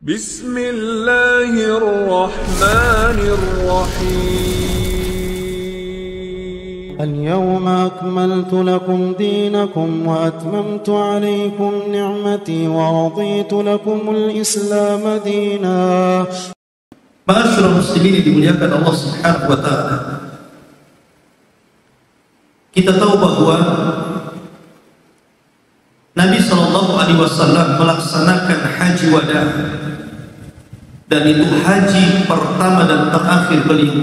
بسم الله الرحمن الرحيم اليوم أكملت لكم دينكم وأتممت عليكم نعمتي ورضيت لكم الإسلام دينا. Ma'asyiral muslimin dimuliakan Allah Subhanahu wa taala. Kita tahu bahwa Nabi sallallahu alaihi wasallam melaksanakan haji wada, dan itu haji pertama dan terakhir beliau,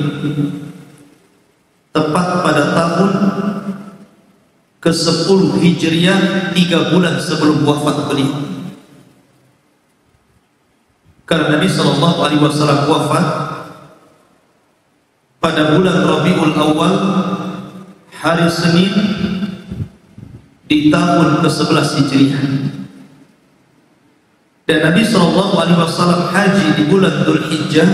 tepat pada tahun ke-10 Hijriah, 3 bulan sebelum wafat beliau. Karena Nabi sallallahu alaihi wasallam wafat pada bulan Rabiul Awal, hari Senin di tahun ke-11 Hijriah. Dan Nabi sallallahu alaihi wasallam haji di bulan Dzulhijjah,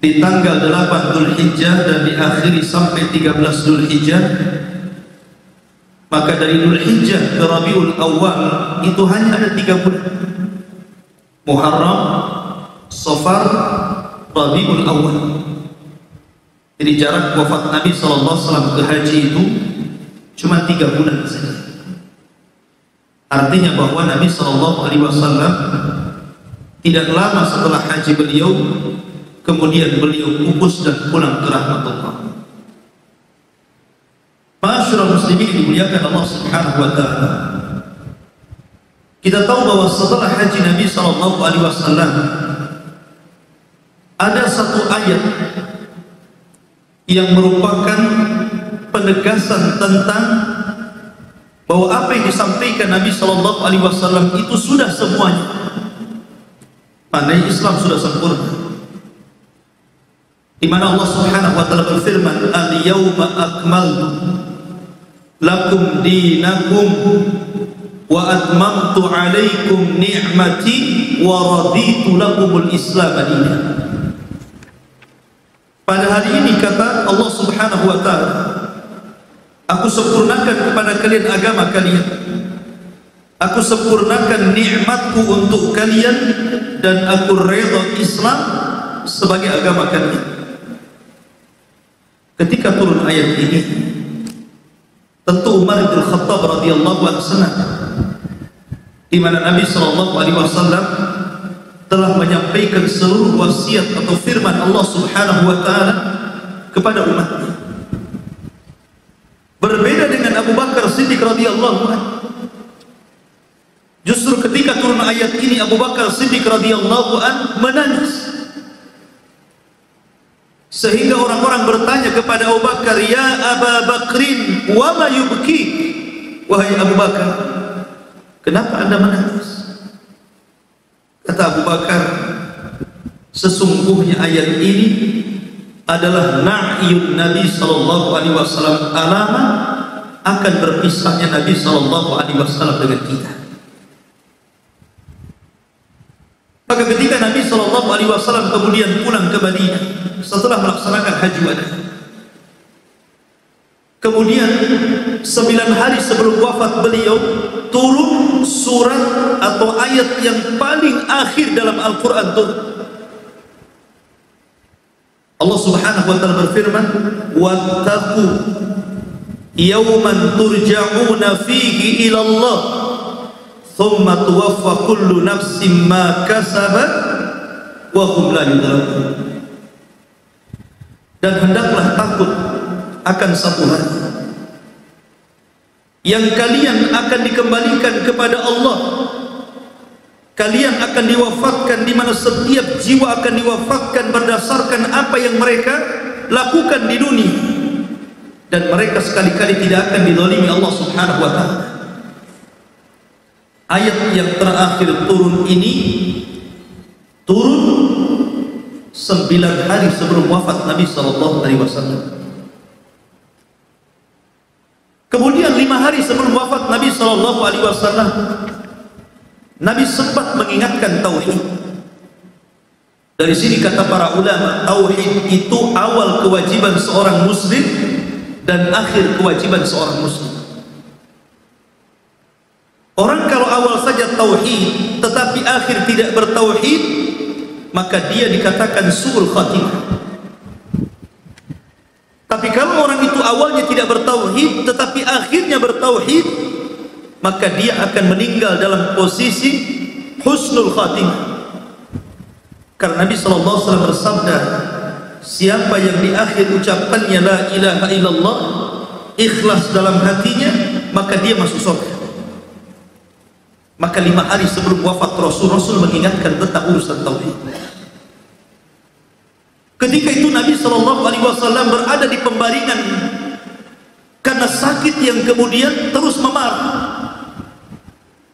di tanggal 8 Dzulhijjah dan diakhiri sampai 13 Dzulhijjah. Maka dari Dzulhijjah ke Rabiul Awal itu hanya ada 3 bulan. Muharram, Safar, Rabiul Awal. Jadi jarak wafat Nabi sallallahu alaihi wasallam ke haji itu cuma 3 bulan saja. Artinya bahwa Nabi sallallahu alaihi wasallam tidak lama setelah haji beliau kemudian beliau pupus dan pulang ke rahmatullah. Ma'asyiral muslimin dimuliakan Allah Subhanahu wa taala. Kita tahu bahwa setelah haji Nabi sallallahu alaihi wasallam ada satu ayat yang merupakan penegasan tentang bahwa apa yang disampaikan Nabi sallallahu alaihi wasallam itu sudah semuanya. Maknanya Islam sudah sempurna. Di mana Allah Subhanahu wa taala berfirman, "Al-yauma akmaltu lakum dinakum wa atmamtu alaikum ni'mati wa raditu lakumul Islam dinan." Pada hari ini kata Allah Subhanahu wa taala, aku sempurnakan kepada kalian agama kalian, aku sempurnakan nikmatku untuk kalian, dan aku redha Islam sebagai agama kalian. Ketika turun ayat ini, tentu Umar bin Khattab radhiyallahu anhu senang, di mana Nabi sallallahu alaihi wasallam telah menyampaikan seluruh wasiat atau firman Allah Subhanahu wa taala kepada umatnya. Berbeda dengan Abu Bakar Siddiq radhiyallahu anhu. Justru ketika turun ayat ini Abu Bakar Siddiq radhiyallahu anhu menangis. Sehingga orang-orang bertanya kepada Abu Bakar, "Ya Abu Bakrin, wa ma yubki?" Wahai Abu Bakar, kenapa Anda menangis? Kata Abu Bakar, sesungguhnya ayat ini adalah na'yun Nabi sallallahu alaihi wasallam, alamat akan berpisahnya Nabi sallallahu alaihi wasallam dengan kita. Maka ketika Nabi sallallahu alaihi wasallam kemudian pulang ke Madinah setelah melaksanakan haji wada, kemudian 9 hari sebelum wafat beliau turun surat atau ayat yang paling akhir dalam Al-Quran turun. Allah Subhanahu wa taala berfirman, "Wattaqu yawman turja'una fihi ila Allah, thumma tuwaffa kullu nafsin ma kasabat wa hum la yudhlamun." Dan hendaklah takut akan satu hari yang kalian akan dikembalikan kepada Allah. Kalian akan diwafatkan, di mana setiap jiwa akan diwafatkan berdasarkan apa yang mereka lakukan di dunia, dan mereka sekali-kali tidak akan dizalimi Allah Subhanahu wa taala. Ayat yang terakhir turun ini turun 9 hari sebelum wafat Nabi sallallahu alaihi wasallam. Kemudian 5 hari sebelum wafat Nabi sallallahu alaihi wasallam, Nabi sempat mengingatkan tauhid. Dari sini kata para ulama, tauhid itu awal kewajiban seorang muslim dan akhir kewajiban seorang muslim. Orang kalau awal saja tauhid, tetapi akhir tidak bertauhid, maka dia dikatakan su'ul khatimah. Tapi kalau orang itu awalnya tidak bertauhid tetapi akhirnya bertauhid, maka dia akan meninggal dalam posisi husnul khatimah. Karena Nabi SAW bersabda, siapa yang di akhir ucapannya la ilaha illallah ikhlas dalam hatinya, maka dia masuk surga. Maka 5 hari sebelum wafat Rasul mengingatkan tentang urusan tauhid. Ketika itu Nabi SAW berada di pembaringan karena sakit yang kemudian terus memar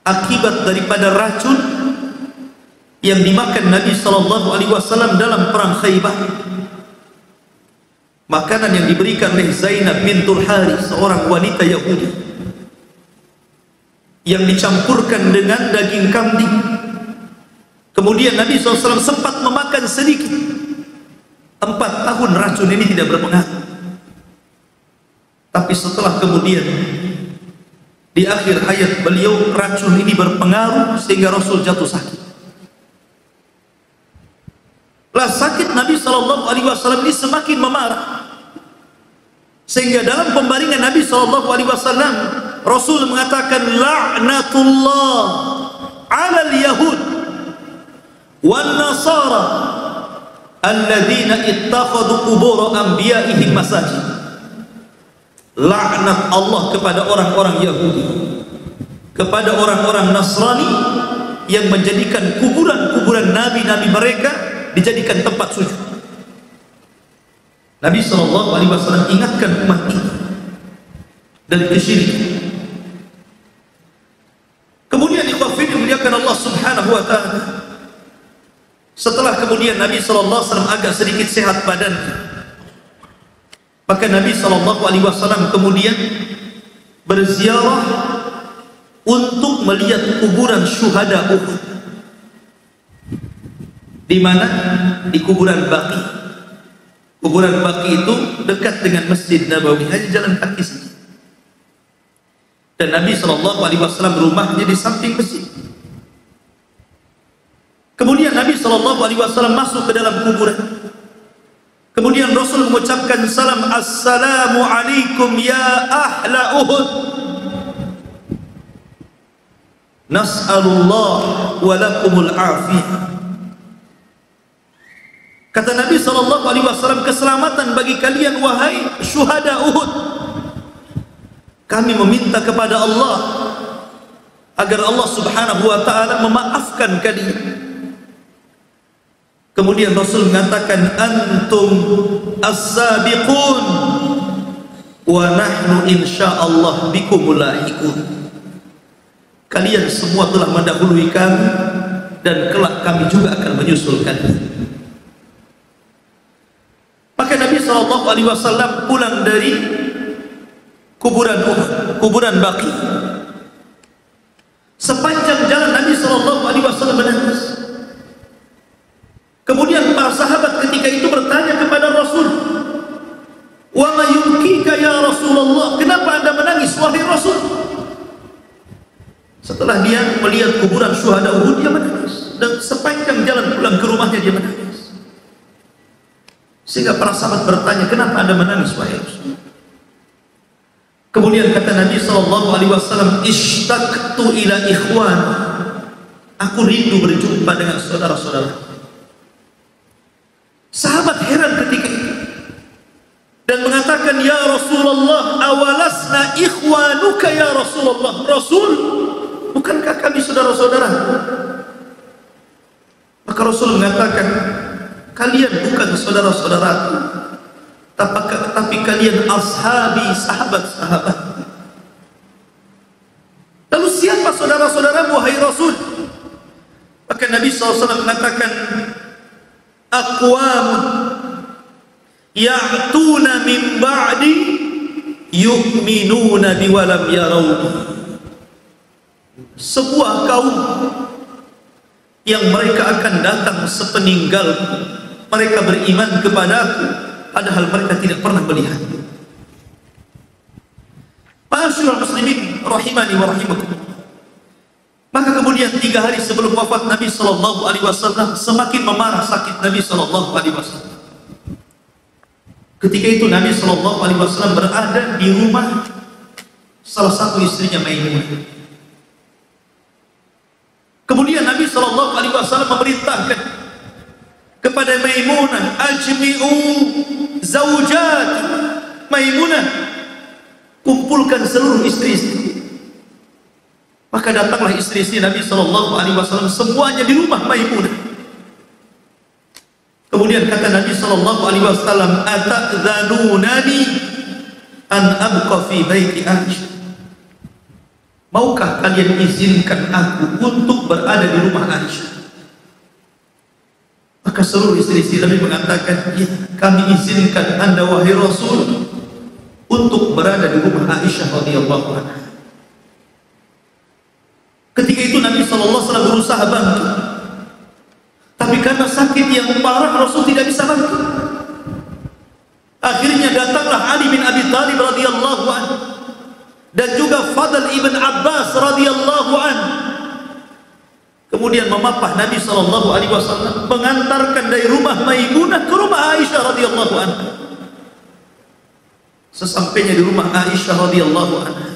akibat daripada racun yang dimakan Nabi SAW dalam perang Khaybah. Makanan yang diberikan oleh Zainab bintul Harith, seorang wanita Yahudi, yang dicampurkan dengan daging kambing. Kemudian Nabi SAW sempat memakan sedikit. 4 tahun racun ini tidak berpengaruh. Tapi setelah kemudian di akhir hayat beliau racun ini berpengaruh sehingga Rasul jatuh sakit. Lah sakit Nabi SAW ini semakin memarah, sehingga dalam pembaringan Nabi SAW Rasul mengatakan la'natullah 'alal yahud wan nasara alladzina ittakhadhu qubur anbiya'ihim masajid. Laknat Allah kepada orang-orang Yahudi, kepada orang-orang Nasrani yang menjadikan kuburan-kuburan nabi-nabi mereka dijadikan tempat sujud. Nabi SAW ingatkan umat ini dari kesyirikan. Kemudian ikhwah fillah dimuliakan Allah Subhanahu wa taala, setelah kemudian Nabi SAW agak sedikit sehat badannya, maka Nabi SAW kemudian berziarah untuk melihat kuburan syuhada Uhud. Di mana? Di kuburan Baqi. Kuburan Baqi itu dekat dengan Masjid Nabawi, hanya jalan kaki saja. Dan Nabi SAW rumahnya di samping masjid. Kemudian Nabi SAW masuk ke dalam kuburan. Kemudian Rasul mengucapkan salam, assalamu alaikum ya ahla Uhud, nas'alullah wa lakumul afiyah. Kata Nabi SAW, keselamatan bagi kalian wahai syuhada Uhud. Kami meminta kepada Allah agar Allah Subhanahu wa taala memaafkan kalian. Kemudian Rasul mengatakan antum as-sabiqun wa nahnu insyaallah bikumul lahiqun. Kalian semua telah mendahului kami dan kelak kami juga akan menyusul kalian. Maka Nabi SAW pulang dari kuburan Uhud, kuburan Baqi. Sepanjang jalan Nabi SAW menangis. Kemudian para sahabat ketika itu bertanya kepada Rasul, wa ma yubkika ya Rasulullah, kenapa anda menangis wahai Rasul? Setelah dia melihat kuburan syuhada Uhud, dia menangis, dan sepanjang jalan pulang ke rumahnya dia menangis. Sehingga para sahabat bertanya, kenapa anda menangis wahai Rasul? Kemudian kata Nabi SAW, ishtaqtu ila ikhwan, aku rindu berjumpa dengan saudara-saudara. Sahabat heran ketika itu dan mengatakan, ya Rasulullah, awalasna ikhwanuka ya Rasulullah. Rasul, bukankah kami saudara-saudara? Maka Rasul mengatakan, kalian bukan saudara-saudaraku, tapi kalian ashabi, sahabat-sahabat. Lalu siapa saudara-saudaramu wahai Rasul? Maka Nabi SAW mengatakan, aqwam ya'tuna min ba'di yu'minuna bi walam yarawni. Sebuah kaum yang mereka akan datang sepeninggalku, mereka beriman kepadaku padahal mereka tidak pernah melihat. Ma'asyiral muslimin rahimani wa rahimakumullah. Maka kemudian 3 hari sebelum wafat Nabi Sallallahu Alaihi Wasallam, semakin memarah sakit Nabi Sallallahu Alaihi Wasallam. Ketika itu Nabi Sallallahu Alaihi Wasallam berada di rumah salah satu istrinya Maimunah. Kemudian Nabi Sallallahu Alaihi Wasallam memerintahkan kepada Maimunah, ajmi'u zaujat Maimunah, kumpulkan seluruh istri-istri. Maka datanglah istri-istri Nabi Sallallahu Alaihi Wasallam semuanya di rumah Maimunah. Kemudian kata Nabi Sallallahu Alaihi Wasallam, atadzanunani an abqa fi baiti Aisyah. Maukah kalian izinkan aku untuk berada di rumah Aisyah? Maka seluruh istri-istri Nabi mengatakan, ya, kami izinkan Anda wahai Rasul untuk berada di rumah Aisyah radhiyallahu anha. Ketika itu Nabi SAW berusaha bantu, tapi karena sakit yang parah Rasul tidak bisa bantu. Akhirnya datanglah Ali bin Abi Thalib radhiyallahu anhu dan juga Fadl ibn Abbas radhiyallahu anhu. Kemudian memapah Nabi SAW, mengantarkan dari rumah Maimunah ke rumah Aisyah radhiyallahu anha. Sesampainya di rumah Aisyah radhiyallahu anha,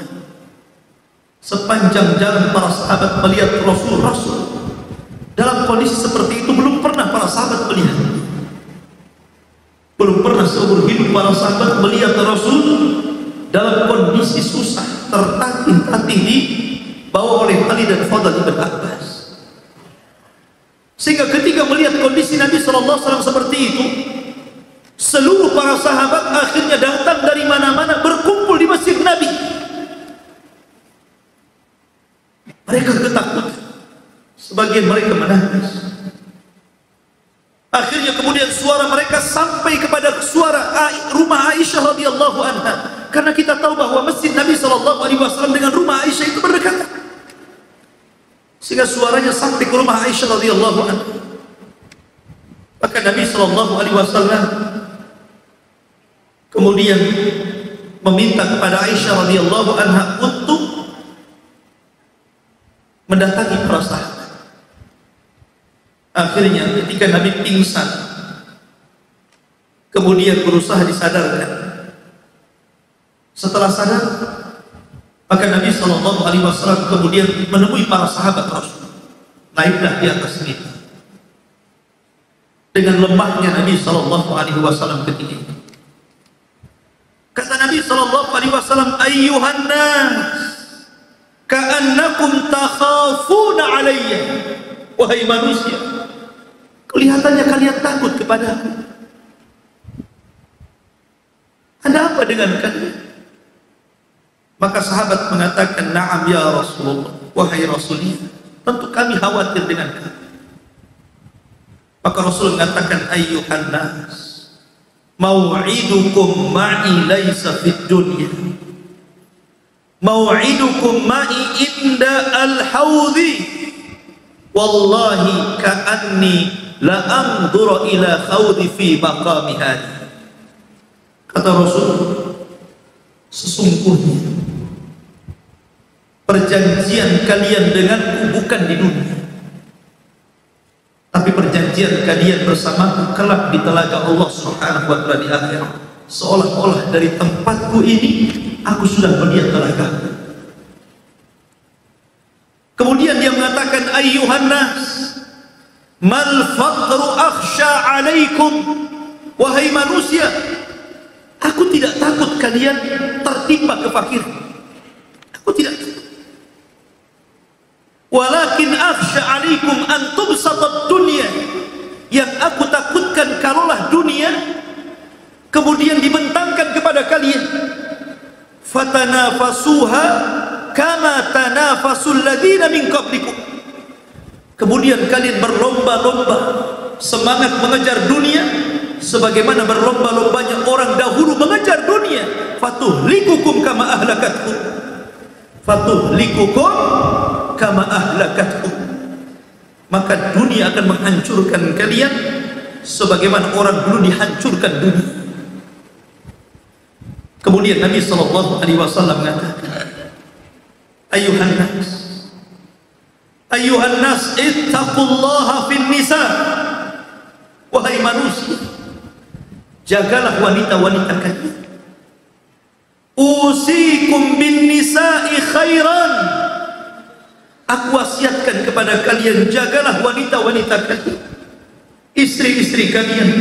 sepanjang jalan para sahabat melihat Rasul dalam kondisi seperti itu. Belum pernah para sahabat melihat, belum pernah seumur hidup para sahabat melihat Rasul dalam kondisi susah, tertatih-tatih dibawa oleh Ali dan Fadl ibn Abbas. Sehingga ketika melihat kondisi Nabi SAW seperti itu, seluruh para sahabat akhirnya datang dari mana-mana berkumpul di masjid Nabi. Mereka ketakutan, sebagian mereka menangis. Akhirnya kemudian suara mereka sampai kepada suara rumah Aisyah radhiyallahu anha, karena kita tahu bahwa masjid Nabi SAW dengan rumah Aisyah itu berdekatan, sehingga suaranya sampai ke rumah Aisyah radhiyallahu anha. Maka Nabi SAW kemudian meminta kepada Aisyah radhiyallahu anha untuk mendatangi para sahabat. Akhirnya ketika Nabi pingsan, kemudian berusaha disadarkan. Setelah sadar, maka Nabi SAW kemudian menemui para sahabat Rasul. Naiklah di atas kita. Dengan lemahnya Nabi SAW ketika itu, kata Nabi SAW, ayyuhan nas, ka'annakum takhafuna alayya. Wahai manusia, kelihatannya kalian takut kepadaku. Ada apa dengan kalian? Maka sahabat mengatakan, na'am ya Rasulullah, wahai Rasulullah, tentu kami khawatir dengan kamu. Maka Rasul mengatakan, ayyuhan nas, mau'idukum ma'i laysa fid dunya, mau'idukum ma'i inda al-hawdi, wallahi ka'anni la anzura ila khawdi fi maqami hadi. Kata Rasul, sesungguhnya perjanjian kalian denganku bukan di dunia, tapi perjanjian kalian bersamaku kelak di telaga Allah Subhanahu wa taala di akhirat. Seolah-olah dari tempatku ini aku sudah melihat telaga. Kemudian dia mengatakan, ayyuhan nas, mal faqru akhsha alaikum. Wahai manusia, aku tidak takut kalian tertimpa kefakiran. Aku tidak takut. Walakin akhsha alaikum an tubsatad dunya. Yang aku takutkan kalaulah dunia kemudian dibentangkan kepada kalian. Fatanafasuha kama tanafasul ladina min qablikum. Kemudian kalian berlomba-lomba semangat mengejar dunia sebagaimana berlomba-lombanya orang dahulu mengejar dunia. Fatuhlikukum kama ahlakatkum. Fatuhlikukum kama ahlakatkum. Maka dunia akan menghancurkan kalian sebagaimana orang dulu dihancurkan dunia. Kemudian Nabi SAW mengatakan, ayyuhan nas, Ayuhan nas ittaqullaha fin nisa. Wahai manusia, jagalah wanita-wanita kalian. Usikum bin nisa'i khairan. Aku wasiatkan kepada kalian, jagalah wanita-wanita kalian, istri-istri kalian,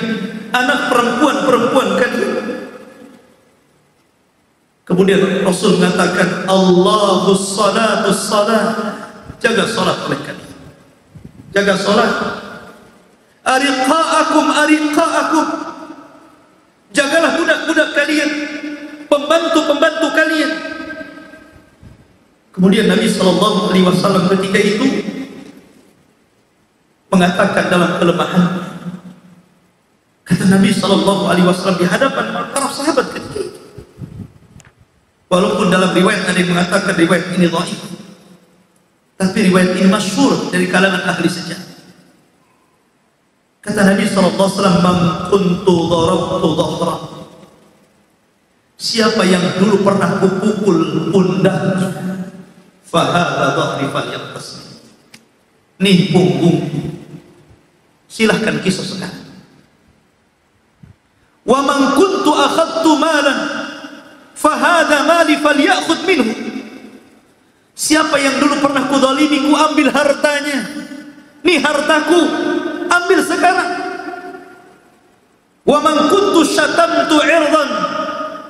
anak perempuan-perempuan kalian. Kemudian Rasul mengatakan, Allahus salatus salat. Jaga salat oleh kalian. Jaga salat. Ariqa'akum. Jagalah budak-budak kalian, pembantu-pembantu kalian. Kemudian Nabi SAW ketika itu mengatakan dalam kelemahan, kata Nabi SAW di hadapan para sahabat ketika itu, walaupun dalam riwayat ada yang mengatakan riwayat ini dhaif, tapi riwayat ini masyhur dari kalangan ahli sejarah. Kata Nabi SAW, man kuntu darabtu dhahra. Siapa yang dulu pernah kupukul pundaknya, fahadha dhahri falyaqtasmi. Nih punggung, silahkan kisah sekarang. Wa man kuntu akhadtu malan, fahadha mali falyakhudh minhu. Siapa yang dulu pernah kudzalimi, ku ambil hartanya, nih hartaku, ambil sekarang. Wa man kuntu syatamtu irdan,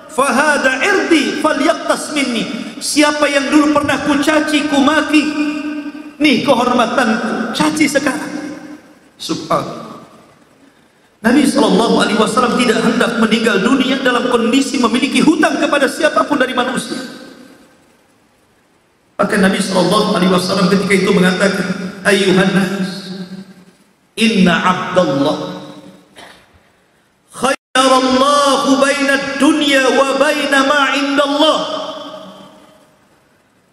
fahada irdi falyaqtas minni. Siapa yang dulu pernah ku caci, ku maki, nih kehormatanku, caci sekarang. Subhanallah. Nabi SAW tidak hendak meninggal dunia dalam kondisi memiliki hutang kepada siapapun dari manusia. Maka Nabi SAW ketika itu mengatakan, ayuhan nas, inna abdallah khairallahu baina dunya wa baina ma indallah.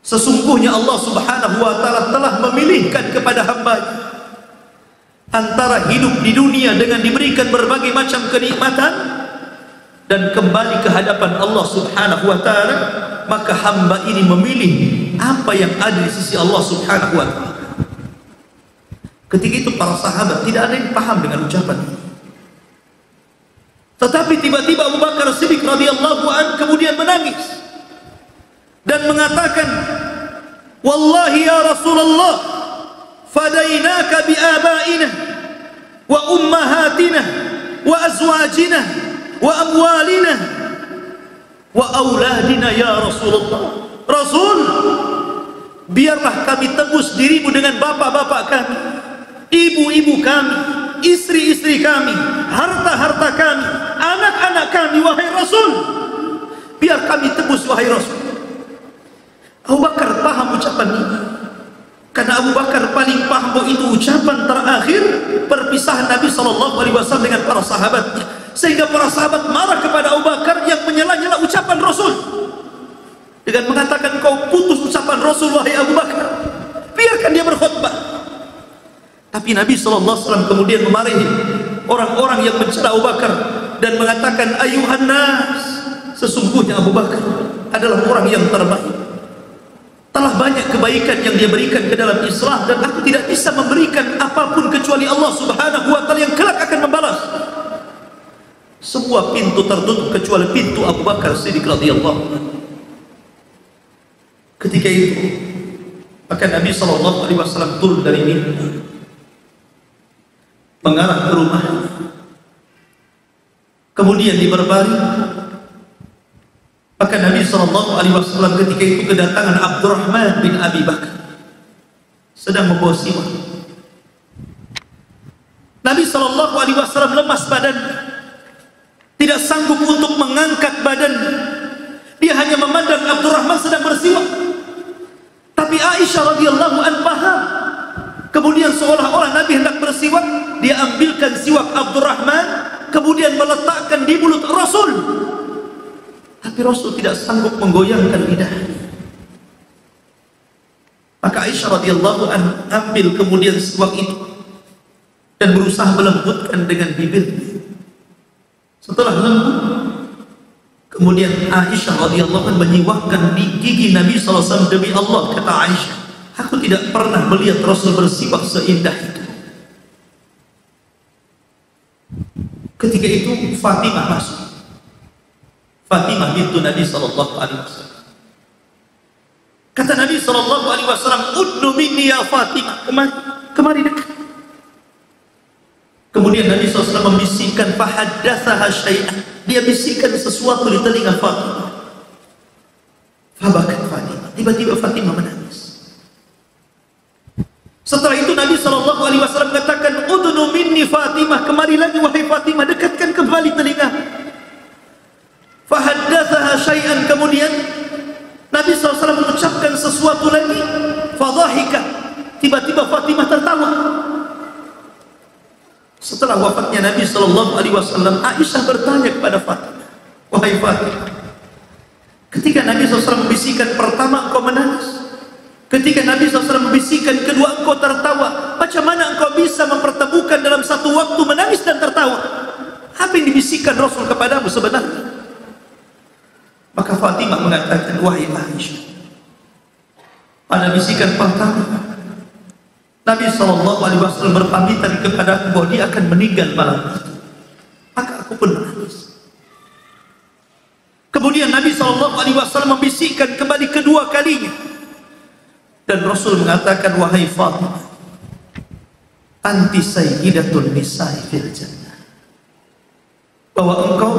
Sesungguhnya Allah Subhanahu wa ta'ala telah memilihkan kepada hamba-Nya antara hidup di dunia dengan diberikan berbagai macam kenikmatan dan kembali ke hadapan Allah Subhanahu wa ta'ala, maka hamba ini memilih apa yang ada di sisi Allah Subhanahu wa ta'ala. Ketika itu para sahabat tidak ada yang paham dengan ucapan ini. Tetapi tiba-tiba Abu Bakar Siddiq radhiyallahu anhu kemudian menangis dan mengatakan, wallahi ya Rasulullah, fadainaka bi abaina wa ummahatina wa azwajina wa amwalina wa auladina ya Rasulullah. Rasul, biarlah kami tebus dirimu dengan bapak-bapak kami, ibu-ibu kami, istri-istri kami, harta-harta kami, anak-anak kami, wahai Rasul. Biar kami tebus, wahai Rasul. Abu Bakar paham ucapan ini, karena Abu Bakar paling paham bahwa itu ucapan terakhir perpisahan Nabi SAW dengan para sahabatnya, sehingga para sahabat marah kepada Abu Bakar yang menyela-nyela ucapan Rasul dengan mengatakan, kau putus ucapan Rasul wahai Abu Bakar, biarkan dia berkhutbah. Tapi Nabi SAW kemudian memarahi orang-orang yang mencela Abu Bakar dan mengatakan, ayuhan nas, sesungguhnya Abu Bakar adalah orang yang terbaik. Telah banyak kebaikan yang dia berikan ke dalam Islam, dan aku tidak bisa memberikan apapun kecuali Allah Subhanahu wa ta'ala yang kelak akan membalas. Semua pintu tertutup kecuali pintu Abu Bakar Siddiq radhiyallahu anhu. Ketika itu maka Nabi SAW turun dari mimbar mengarah ke rumah, kemudian di berbaring. Maka Nabi SAW ketika itu kedatangan Abdurrahman bin Abi Bakar sedang membawa siwak. Nabi SAW lemas badan, tidak sanggup untuk mengangkat badan. Dia hanya memandang Abdurrahman sedang bersiwak. Tapi Aisyah radhiyallahu anha paham. Kemudian seolah-olah Nabi hendak bersiwak, dia ambilkan siwak Abdurrahman, kemudian meletakkan di mulut Rasul. Tapi Rasul tidak sanggup menggoyangkan lidahnya. Maka Aisyah radhiyallahu anha ambil kemudian siwak itu dan berusaha melembutkan dengan bibirnya. Setelah lembut, kemudian Aisyah radhiyallahu anha menyiwakkan di gigi Nabi SAW. Demi Allah, kata Aisyah, Aku tidak pernah melihat Rasul bersifat seindah itu. Ketika itu Fatimah masuk. Fatimah bintu Nabi sallallahu alaihi wasallam. Kata Nabi sallallahu alaihi wasallam, "Udnu minni ya Fatimah." Kemari dekat. Kemudian Nabi SAW membisikkan, fahaddatsaha syai'an. Dia bisikkan sesuatu di telinga Fatimah. Fabakat Fatimah. Tiba-tiba Fatimah menangis. Setelah itu Nabi SAW mengatakan, "Udnu minni Fatimah." Kemari lagi wahai Fatimah, dekatkan kembali telinga. Fahaddatsaha syai'an. Kemudian Nabi SAW mengucapkan sesuatu lagi. Fadhahika. Tiba-tiba Fatimah tertawa. Setelah wafatnya Nabi SAW, Aisyah bertanya kepada Fatimah, "Wahai Fatimah, ketika Nabi SAW membisikkan pertama engkau menangis, ketika Nabi SAW membisikkan kedua engkau tertawa, macam mana engkau bisa mempertemukan dalam satu waktu menangis dan tertawa? Apa yang dibisikkan Rasul kepadamu sebenarnya?" Maka Fatimah mengatakan, "Wahai Aisyah, pada bisikan pertama Nabi SAW berpamitan kepada aku bahwa dia akan meninggal malam itu. Maka aku pun menangis. Kemudian Nabi SAW membisikkan kembali kedua kalinya. Dan Rasul mengatakan, "Wahai Fatimah, anti sayyidatun nisa'i fil jannah." Bahwa engkau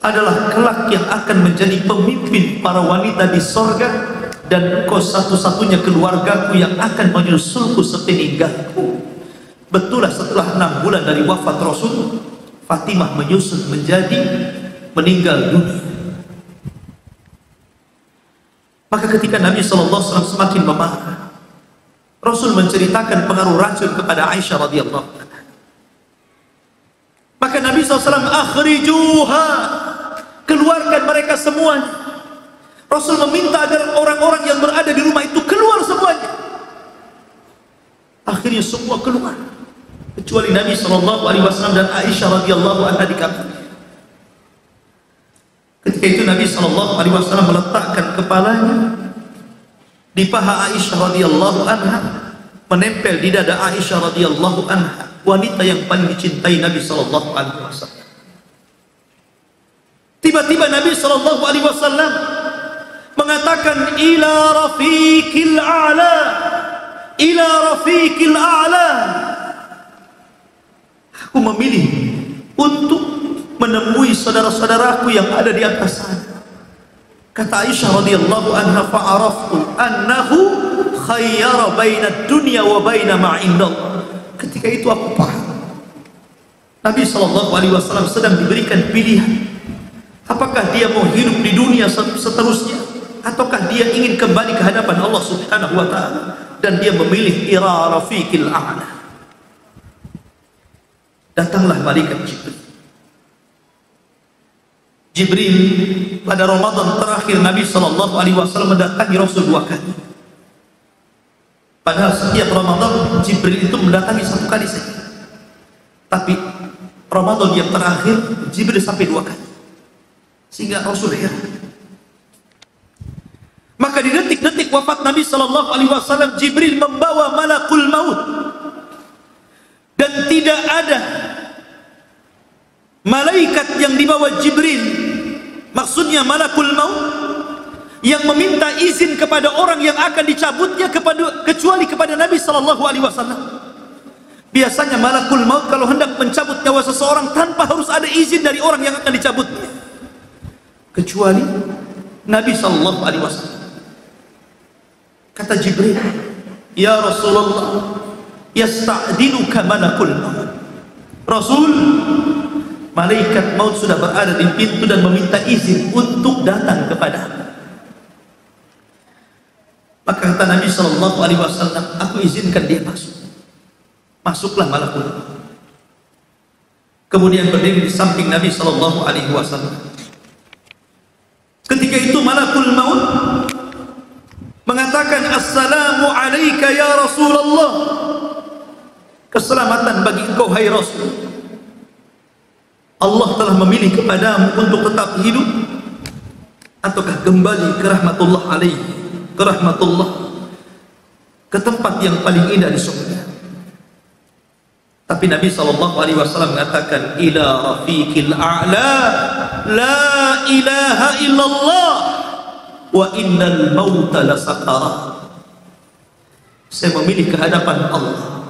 adalah kelak yang akan menjadi pemimpin para wanita di sorga. Dan engkau satu-satunya keluargaku yang akan menyusulku sepeninggalku. Betullah setelah 6 bulan dari wafat Rasul, Fatimah menyusul menjadi meninggal dunia. Maka ketika Nabi SAW semakin memarah, Rasul menceritakan pengaruh racun kepada Aisyah radhiyallahu anha. Maka Nabi SAW, "Akhrijuha." Keluarkan mereka semuanya. Rasul meminta agar orang-orang yang berada di rumah itu keluar semuanya. Akhirnya semua keluar, kecuali Nabi SAW dan Aisyah radhiyallahu anha di kamarnya. Ketika itu Nabi SAW meletakkan kepalanya di paha Aisyah radhiyallahu anha, menempel di dada Aisyah radhiyallahu anha, wanita yang paling dicintai Nabi SAW. Tiba-tiba Nabi SAW mengatakan, "Ila rafiqil a'la, ila rafiqil a'la." Aku memilih untuk menemui saudara-saudaraku yang ada di atas sana. Kata Aisyah radhiyallahu anha, "Fa'araftu annahu khayyara baina dunya wa baina ma 'indallah." Ketika itu aku paham Nabi SAW sedang diberikan pilihan. Apakah dia mau hidup di dunia seterusnya, ataukah dia ingin kembali ke hadapan Allah Subhanahu wa ta'ala, dan dia memilih ila rafiqil a'la. Datanglah malaikat Jibril. Jibril pada Ramadan terakhir Nabi SAW mendatangi Rasul 2 kali. Padahal setiap Ramadan Jibril itu mendatangi 1 kali saja. Tapi Ramadan yang terakhir Jibril sampai 2 kali. Sehingga Rasul heran. Maka di detik-detik wafat Nabi SAW, Jibril membawa malakul maut. Dan tidak ada malaikat yang dibawa Jibril, maksudnya malakul maut, yang meminta izin kepada orang yang akan dicabutnya kecuali kepada Nabi SAW. Biasanya malakul maut kalau hendak mencabut nyawa seseorang tanpa harus ada izin dari orang yang akan dicabutnya, kecuali Nabi SAW. Kata Jibril, "Ya Rasulullah, yasta'dinuka malakul maut." Rasul, malaikat maut sudah berada di pintu dan meminta izin untuk datang kepadamu. Maka kata Nabi SAW, "Aku izinkan dia masuk." Masuklah malakul maut. Kemudian berdiri di samping Nabi SAW. Ketika itu malakul maut mengatakan, "Assalamu alayka ya Rasulullah." Keselamatan bagi engkau hai Rasul. Allah telah memilih kepadamu untuk tetap hidup ataukah kembali ke rahmatullah alaihi, ke rahmatullah. ke tempat yang paling indah di surga. Tapi Nabi SAW mengatakan, ila rafiqil a'la la ilaha illallah wa innal mauta lasakarat. Saya memilih kehadapan Allah.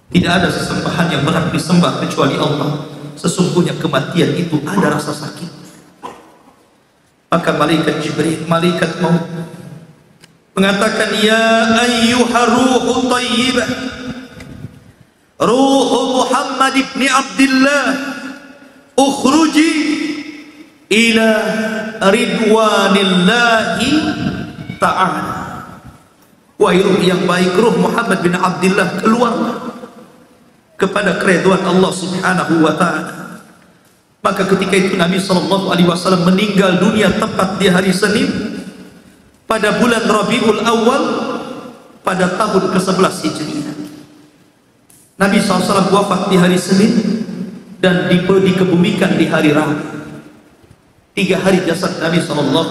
Tidak ada sesembahan yang berhak disembah kecuali Allah. Sesungguhnya kematian itu ada rasa sakit. Maka malaikat Jibril, malaikat maut, mengatakan, ya ayyuhar ruhu tayyibah, ruhu Muhammad ibn Abdullah, ukhruji ila ridwanillahi ta'ala. Wahai ruh yang baik, ruh Muhammad bin Abdullah, keluar kepada keridhaan Allah Subhanahu wa ta'ala. Maka ketika itu Nabi SAW meninggal dunia tepat di hari Senin pada bulan Rabiul Awal pada tahun ke-11 Hijriah. Nabi SAW wafat di hari Senin dan dikebumikan di hari Rabu. 3 hari jasad Nabi SAW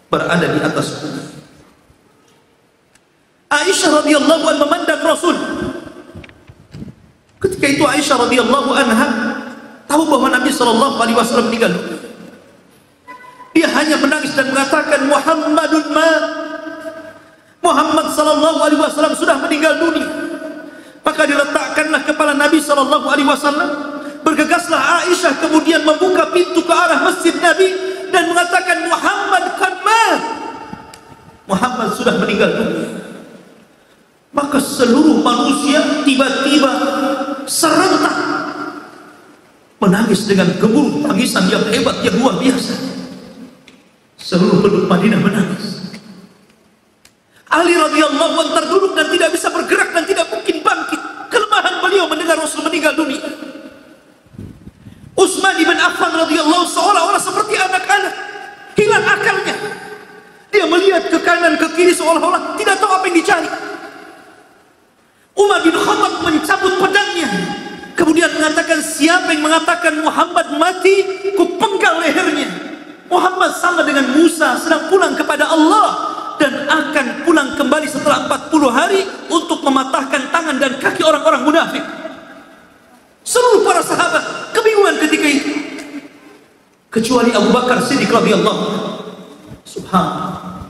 berada di atas bumi. Aisyah radhiyallahu anha memandang Rasul. Ketika itu Aisyah radhiyallahu anha tahu bahwa Nabi SAW meninggal. Dia hanya menangis dan mengatakan, Muhammadun ma, Muhammad SAW sudah meninggal dunia. Maka diletakkanlah kepala Nabi SAW. Bergegaslah Aisyah kemudian membuka pintu ke arah masjid Nabi dan mengatakan, Muhammad kan ma, Muhammad sudah meninggal dunia. Maka seluruh manusia tiba-tiba serentak menangis dengan gemuruh tangisan yang hebat, yang luar biasa. Seluruh penduduk Madinah menangis. Ali radhiyallahu anhu terduduk dan tidak bisa bergerak dan tidak mungkin bangkit. Kelemahan beliau mendengar Rasul meninggal dunia. Utsman bin Affan radhiyallahu seolah-olah seperti anak-anak, hilang akalnya. Dia melihat ke kanan ke kiri seolah-olah tidak tahu apa yang dicari. Umar bin Khattab mencabut pedangnya, kemudian mengatakan, siapa yang mengatakan Muhammad mati, ku penggal lehernya. Muhammad sama dengan Musa sedang pulang kepada Allah dan akan pulang kembali setelah 40 hari untuk mematahkan tangan dan kaki orang-orang munafik. Seluruh para sahabat kebingungan ketika itu, kecuali Abu Bakar Siddiq radhiyallahu anhu. Subhanallah,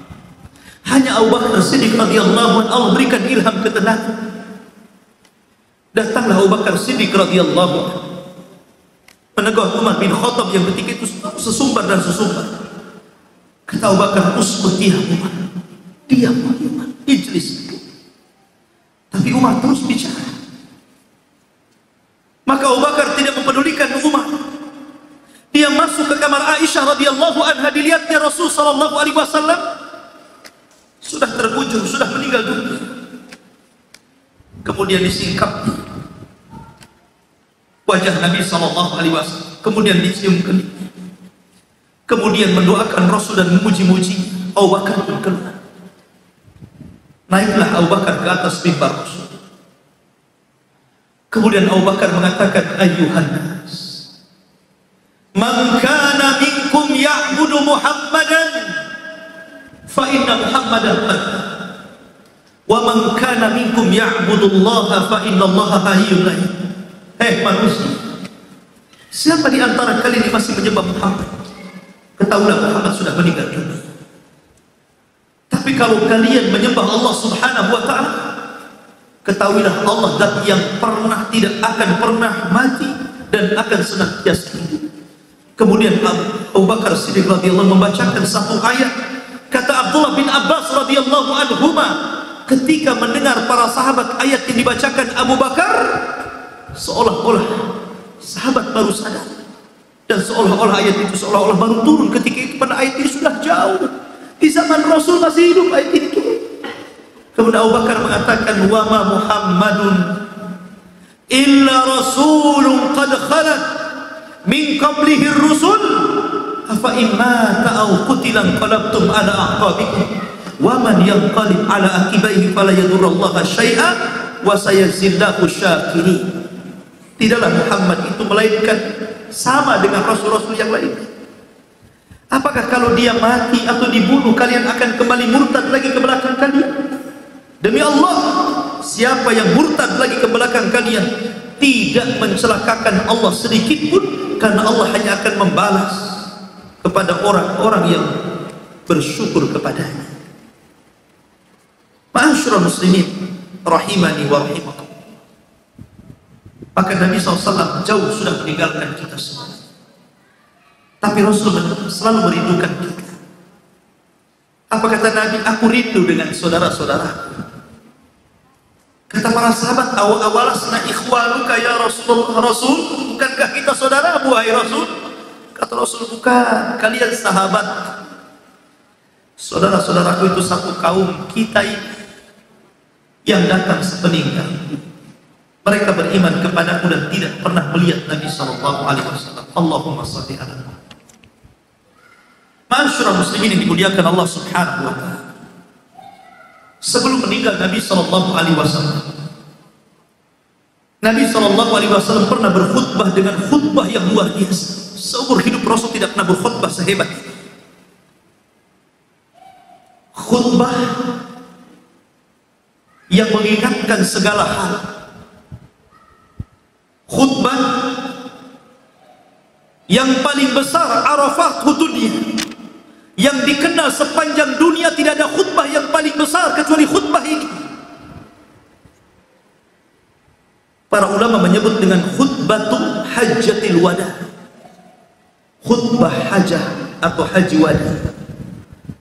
hanya Abu Bakar Siddiq radhiyallahu anhu Allah berikan ilham ketenangan. Datanglah Abu Bakar Siddiq radhiyallahu anhu menegur Umar bin Khattab yang ketika itu sesumbar dan sesumbar. Kata Abu Bakar, usbut ya Umar, diam Umar, ijlis. Tapi Umar terus bicara. Maka Abu Bakar tidak mempedulikan Umar. Dia masuk ke kamar Aisyah radhiyallahu anha, dilihatnya Rasul sallallahu alaihi wasallam sudah terbujur, sudah meninggal dunia. Kemudian disingkapnya wajah Nabi SAW, kemudian dicium keningnya, kemudian mendoakan Rasul dan memuji-muji. Abu Bakar pun keluar. Naiklah Abu Bakar ke atas mimbar Rasul. Kemudian Abu Bakar mengatakan, ayyuhan nas, man kana minkum ya'budu Muhammadan fa inna Muhammadan qad, wa man kana minkum ya'budullaha fa innallaha hayyun la yamut. Hei manusia, siapa di antara kalian yang masih menyembah Muhammad, ketahuilah Muhammad sudah meninggal dunia. Tapi kalau kalian menyembah Allah Subhanahu wa ta'ala, ketahuilah Allah zat yang tidak akan pernah mati dan akan senantiasa hidup. Kemudian Abu Bakar Siddiq radhiyallahu membacakan satu ayat. Kata Abdullah bin Abbas radhiyallahu anhuma, ketika mendengar para sahabat ayat yang dibacakan Abu Bakar, seolah-olah sahabat baru sadar, dan seolah-olah ayat itu seolah-olah baru turun ketika itu, pada ayat ini sudah jauh di zaman Rasul masih hidup ayat ini turun. Kemudian Abu Bakar mengatakan, wa ma Muhammadun illa rasulun qad khalat min qablihi ar-rusul afa imma ta'aw qutilan qalabtum ala aqabikum wa man yanqalib ala aqibaihi fala yadurrullaha syai'a wa sayajzillahu syakirin. Tidaklah Muhammad itu melainkan sama dengan rasul-rasul yang lain. Apakah kalau dia mati atau dibunuh kalian akan kembali murtad lagi ke belakang kalian? Demi Allah, siapa yang murtad lagi ke belakang kalian tidak mencelakakan Allah sedikit pun, karena Allah hanya akan membalas kepada orang-orang yang bersyukur kepadanya. Ma'asyiral muslimin rahimani wa rahimakum. Maka Nabi SAW jauh sudah meninggalkan kita semua, tapi Rasul selalu merindukan kita. Apa kata Nabi? Aku rindu dengan saudara-saudara. Kata para sahabat, awalasna ikhwanuka ya Rasulullah. Rasul, bukankah kita saudara, wahai Rasul? Kata Rasul, bukan, kalian sahabat. Saudara-saudaraku itu satu kaum kita yang datang sepeninggal. Mereka beriman kepadaku dan tidak pernah melihat Nabi SAW. Allahumma salli ala Muhammad. Ma'asyiral muslimin yang dimuliakan Allah Subhanahu wa ta'ala. Sebelum meninggal Nabi SAW, Nabi SAW pernah berkhutbah dengan khutbah yang luar biasa. Seumur hidup Rasul tidak pernah berkhutbah sehebat itu. Khutbah yang mengingatkan segala hal. Khutbah yang paling besar, Arafat dunia, yang dikenal sepanjang dunia. Tidak ada khutbah yang paling besar kecuali khutbah ini. Para ulama menyebut dengan khutbatul hajjatil wada, khutbah hajah atau haji wada,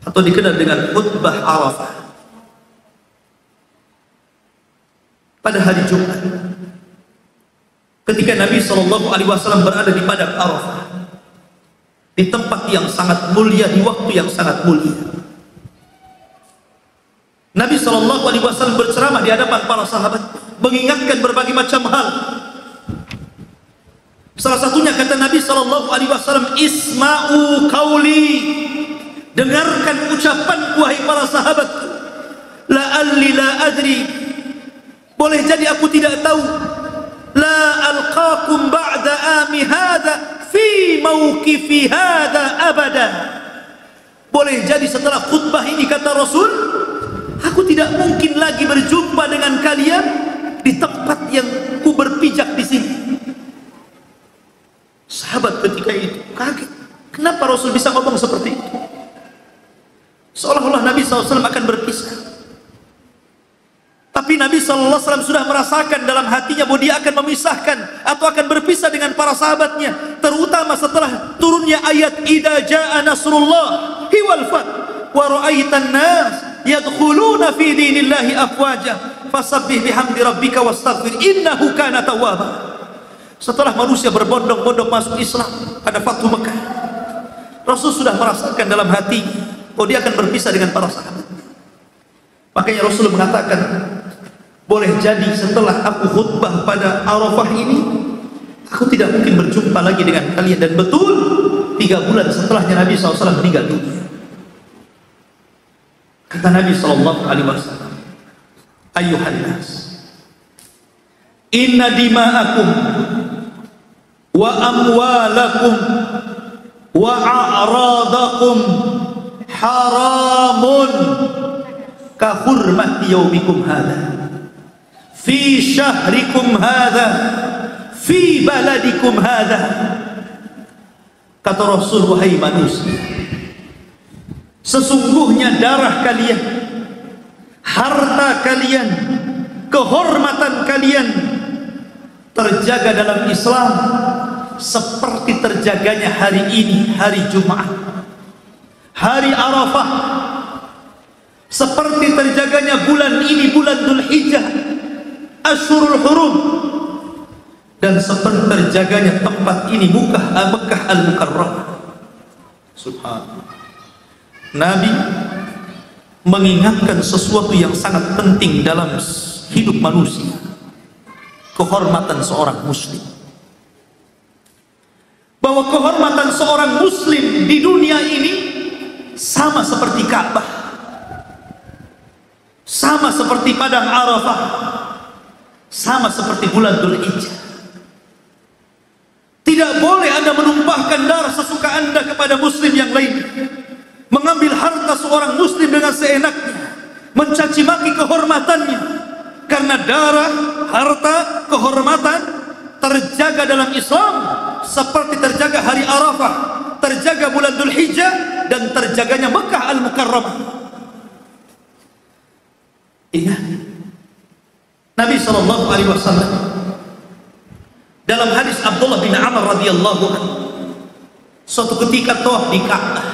atau dikenal dengan khutbah Arafah. Pada hari Jumat, ketika Nabi SAW berada di padang Arafah, di tempat yang sangat mulia, di waktu yang sangat mulia, Nabi SAW berceramah di hadapan para sahabat, mengingatkan berbagai macam hal. Salah satunya kata Nabi SAW, isma'u qauli, dengarkan ucapanku wahai para sahabat. La'alli la adri, boleh jadi aku tidak tahu. La alqakum ba'da ami hadha fi mauqifi hadha abada, boleh jadi setelah khutbah ini, kata Rasul, aku tidak mungkin lagi berjumpa dengan kalian di tempat yang ku berpijak di sini. Sahabat ketika itu kaget, kenapa Rasul bisa ngomong seperti itu? Seolah-olah Nabi SAW akan berpisah. Tapi Nabi SAW sudah merasakan dalam hatinya bahwa dia akan memisahkan atau akan berpisah dengan para sahabatnya, terutama setelah turunnya ayat idza jaa nasrullah wal fath wa ra'aitan nas yadkhuluna fi dinillahi afwaja fasabbih bihamdi rabbika wastaghfir innahu kana tawwaba. Setelah manusia berbondong-bondong masuk Islam pada Fathu Mekah, Rasul sudah merasakan dalam hati bahwa dia akan berpisah dengan para sahabat. Makanya Rasul mengatakan, boleh jadi setelah aku khutbah pada Arafah ini, aku tidak mungkin berjumpa lagi dengan kalian. Dan betul, 3 bulan setelahnya Nabi SAW meninggal dunia. Kata Nabi SAW, ayuhan nas, inna dima'akum wa amwalakum wa a'radakum haramun ka hurmati yaumikum hadha fi syahrikum hadha fi baladikum hadha. Kata Rasul, wahai manusia, sesungguhnya darah kalian, harta kalian, kehormatan kalian terjaga dalam Islam seperti terjaganya hari ini, hari Jumat, hari Arafah, seperti terjaganya bulan ini, bulan Dzulhijjah, Asyhurul Hurum, dan seperti terjaganya tempat ini, Mekah Al-Mukarramah. Subhanallah. Nabi mengingatkan sesuatu yang sangat penting dalam hidup manusia, kehormatan seorang muslim. Bahwa kehormatan seorang muslim di dunia ini sama seperti Ka'bah, sama seperti padang Arafah, sama seperti bulan Dzulhijjah. Tidak boleh Anda menumpahkan darah sesuka Anda kepada muslim yang lain, mengambil harta seorang muslim dengan seenaknya, mencaci maki kehormatannya, karena darah, harta, kehormatan terjaga dalam Islam seperti terjaga hari Arafah, terjaga bulan Dzulhijjah, dan terjaganya Mekah Al-Mukarramah. Ingat, Nabi SAW dalam hadis Abdullah bin Amr radhiyallahu anhu, suatu ketika tawaf di Ka'bah.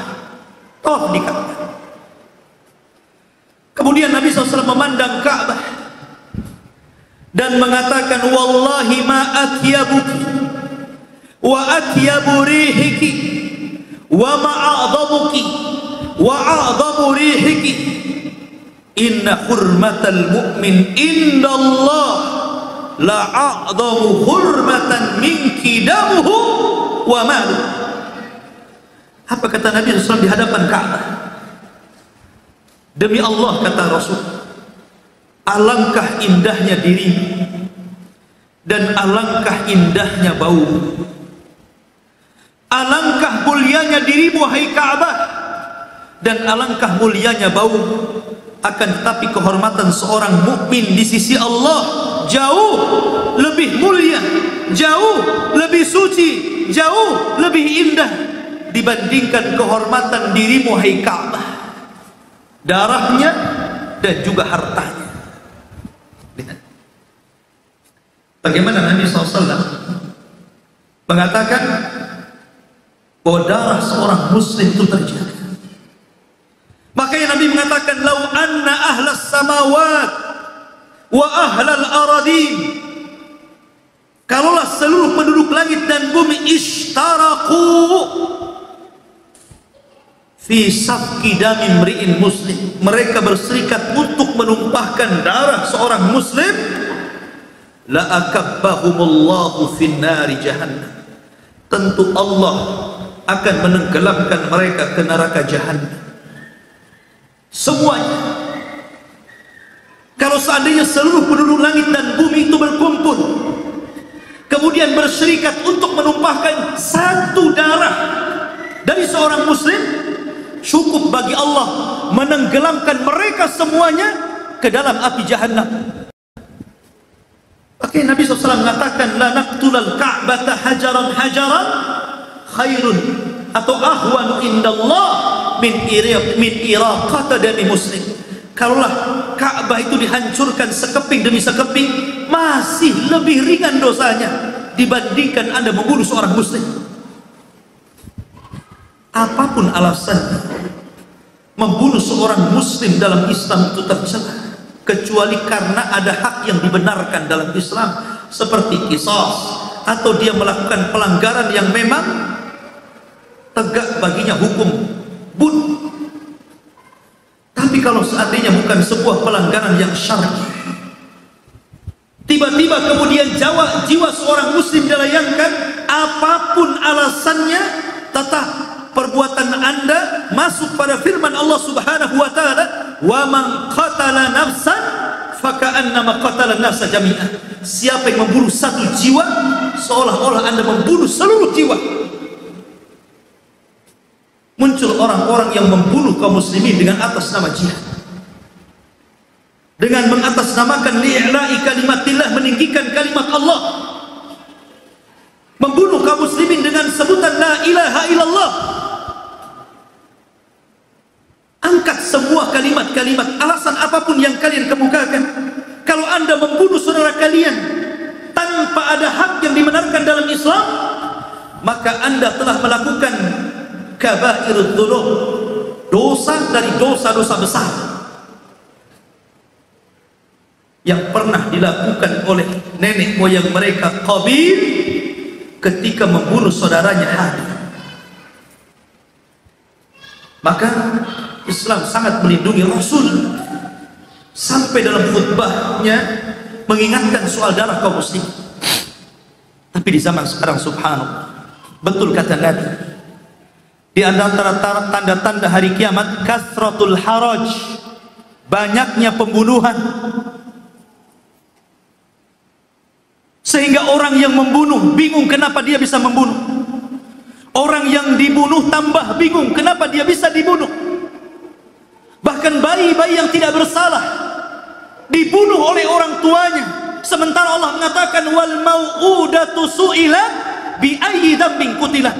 Kemudian Nabi SAW memandang Ka'bah dan mengatakan, wallahi ma atyabuki wa atyabu rihiki wa ma a'dhamuki wa a'dhamu rihiki, inna hurmatal mu'min indallah la a'dhamu hurmatan minki damuhu wa malu. Apa kata Nabi SAW di hadapan Ka'bah? Demi Allah, kata Rasul, alangkah indahnya dirimu dan alangkah indahnya bau. Alangkah mulianya dirimu, hai Ka'bah, dan alangkah mulianya bau. Akan tetapi kehormatan seorang mukmin di sisi Allah jauh lebih mulia, jauh lebih suci, jauh lebih indah dibandingkan kehormatan dirimu, hai Ka'bah, darahnya dan juga hartanya. Lihat bagaimana Nabi SAW mengatakan bahwa darah seorang muslim itu terjaga. Makanya Nabi mengatakan, lau anna ahlas samawat wa ahlal aradin, kalaulah seluruh penduduk langit dan bumi ishtaraku fi safki dami mri'in muslim, mereka berserikat untuk menumpahkan darah seorang muslim, la akabbahumullahu fin nari jahannam, tentu Allah akan menenggelamkan mereka ke neraka jahannam. Semuanya. Kalau seandainya seluruh penduduk langit dan bumi itu berkumpul kemudian berserikat untuk menumpahkan satu darah dari seorang muslim, cukup bagi Allah menenggelamkan mereka semuanya ke dalam api jahannam. Oke, Nabi SAW mengatakan, la naqtulal ka'bata hajaran hajaran khairun atau ahwanu indallah min iraqata dami muslim. Kalaulah Ka'bah itu dihancurkan sekeping demi sekeping, masih lebih ringan dosanya dibandingkan Anda membunuh seorang muslim. Apapun alasannya, membunuh seorang muslim dalam Islam itu tercela, kecuali karena ada hak yang dibenarkan dalam Islam, seperti qisas, atau dia melakukan pelanggaran yang memang tegak baginya hukum bunuh. Tapi kalau seandainya bukan sebuah pelanggaran yang syar'i, tiba-tiba kemudian jiwa seorang muslim dilayangkan, apapun alasannya, tetap perbuatan Anda masuk pada firman Allah Subhanahu wa taala, wa man qatala nafsan faka'annama qatala nafsa jami'an. Siapa yang membunuh satu jiwa, seolah-olah Anda membunuh seluruh jiwa. Muncul orang-orang yang membunuh kaum muslimin dengan atas nama jihad, dengan mengatasnamakan li'la'i kalimatillah, meninggikan kalimat Allah, membunuh kaum muslimin dengan sebutan la ilaha illallah. Angkat semua kalimat-kalimat, alasan apapun yang kalian kemukakan. Kalau Anda membunuh saudara kalian tanpa ada hak yang dibenarkan dalam Islam, maka Anda telah melakukan kabairud dzunub, dosa dari dosa-dosa besar yang pernah dilakukan oleh nenek moyang mereka Qabil ketika membunuh saudaranya Habil. Maka Islam sangat melindungi Rasul, sampai dalam khutbahnya mengingatkan soal darah kaum muslim. Tapi di zaman sekarang, subhanallah, betul kata Nabi, di antara tanda-tanda hari kiamat kasratul haraj, banyaknya pembunuhan, sehingga orang yang membunuh bingung kenapa dia bisa membunuh, orang yang dibunuh tambah bingung kenapa dia bisa dibunuh. Bahkan bahkan bayi-bayi yang tidak bersalah dibunuh oleh orang tuanya, sementara Allah mengatakan wal mau'udatu su'ilat bi ayyi dzambin qutilat.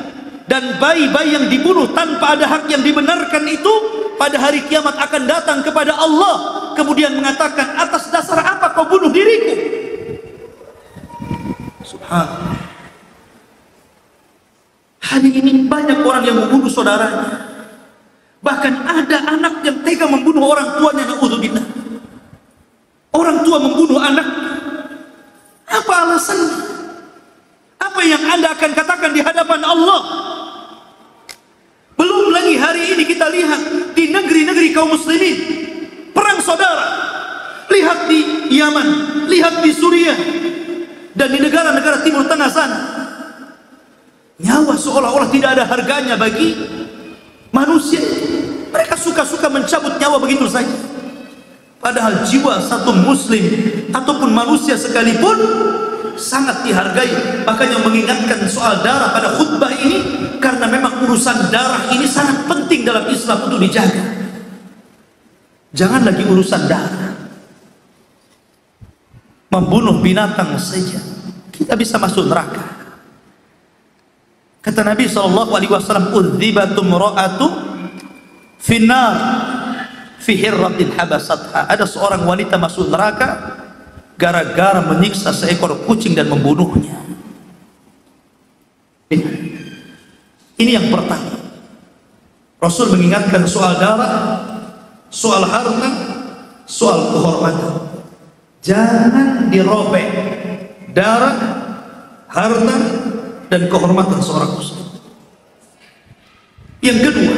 Dan bayi-bayi yang dibunuh tanpa ada hak yang dibenarkan itu pada hari kiamat akan datang kepada Allah, kemudian mengatakan, atas dasar apa kau bunuh diriku? Subhanallah. Hari ini banyak orang yang membunuh saudaranya, bahkan ada anak yang tega membunuh orang tuanya. Na'udzubillah. Orang tua membunuh anak, apa alasannya? Apa yang Anda akan katakan di hadapan Allah? Belum lagi hari ini kita lihat di negeri-negeri kaum muslimin, perang saudara. Lihat di Yaman, lihat di Suriah, dan di negara-negara Timur Tengah sana. Nyawa seolah-olah tidak ada harganya bagi manusia. Mereka suka-suka mencabut nyawa begitu saja. Padahal jiwa satu muslim ataupun manusia sekalipun sangat dihargai. Makanya mengingatkan soal darah pada khutbah ini, karena memang urusan darah ini sangat penting dalam Islam untuk dijaga. Jangan lagi urusan darah, membunuh binatang saja kita bisa masuk neraka. Kata Nabi SAW, udzibatum ra'atu finnar fi hirratin habasatha. Ada seorang wanita masuk neraka gara-gara menyiksa seekor kucing dan membunuhnya. Ini yang pertama. Rasul mengingatkan soal darah, soal harta, soal kehormatan. Jangan dirobek darah, harta, dan kehormatan seorang muslim. Yang kedua,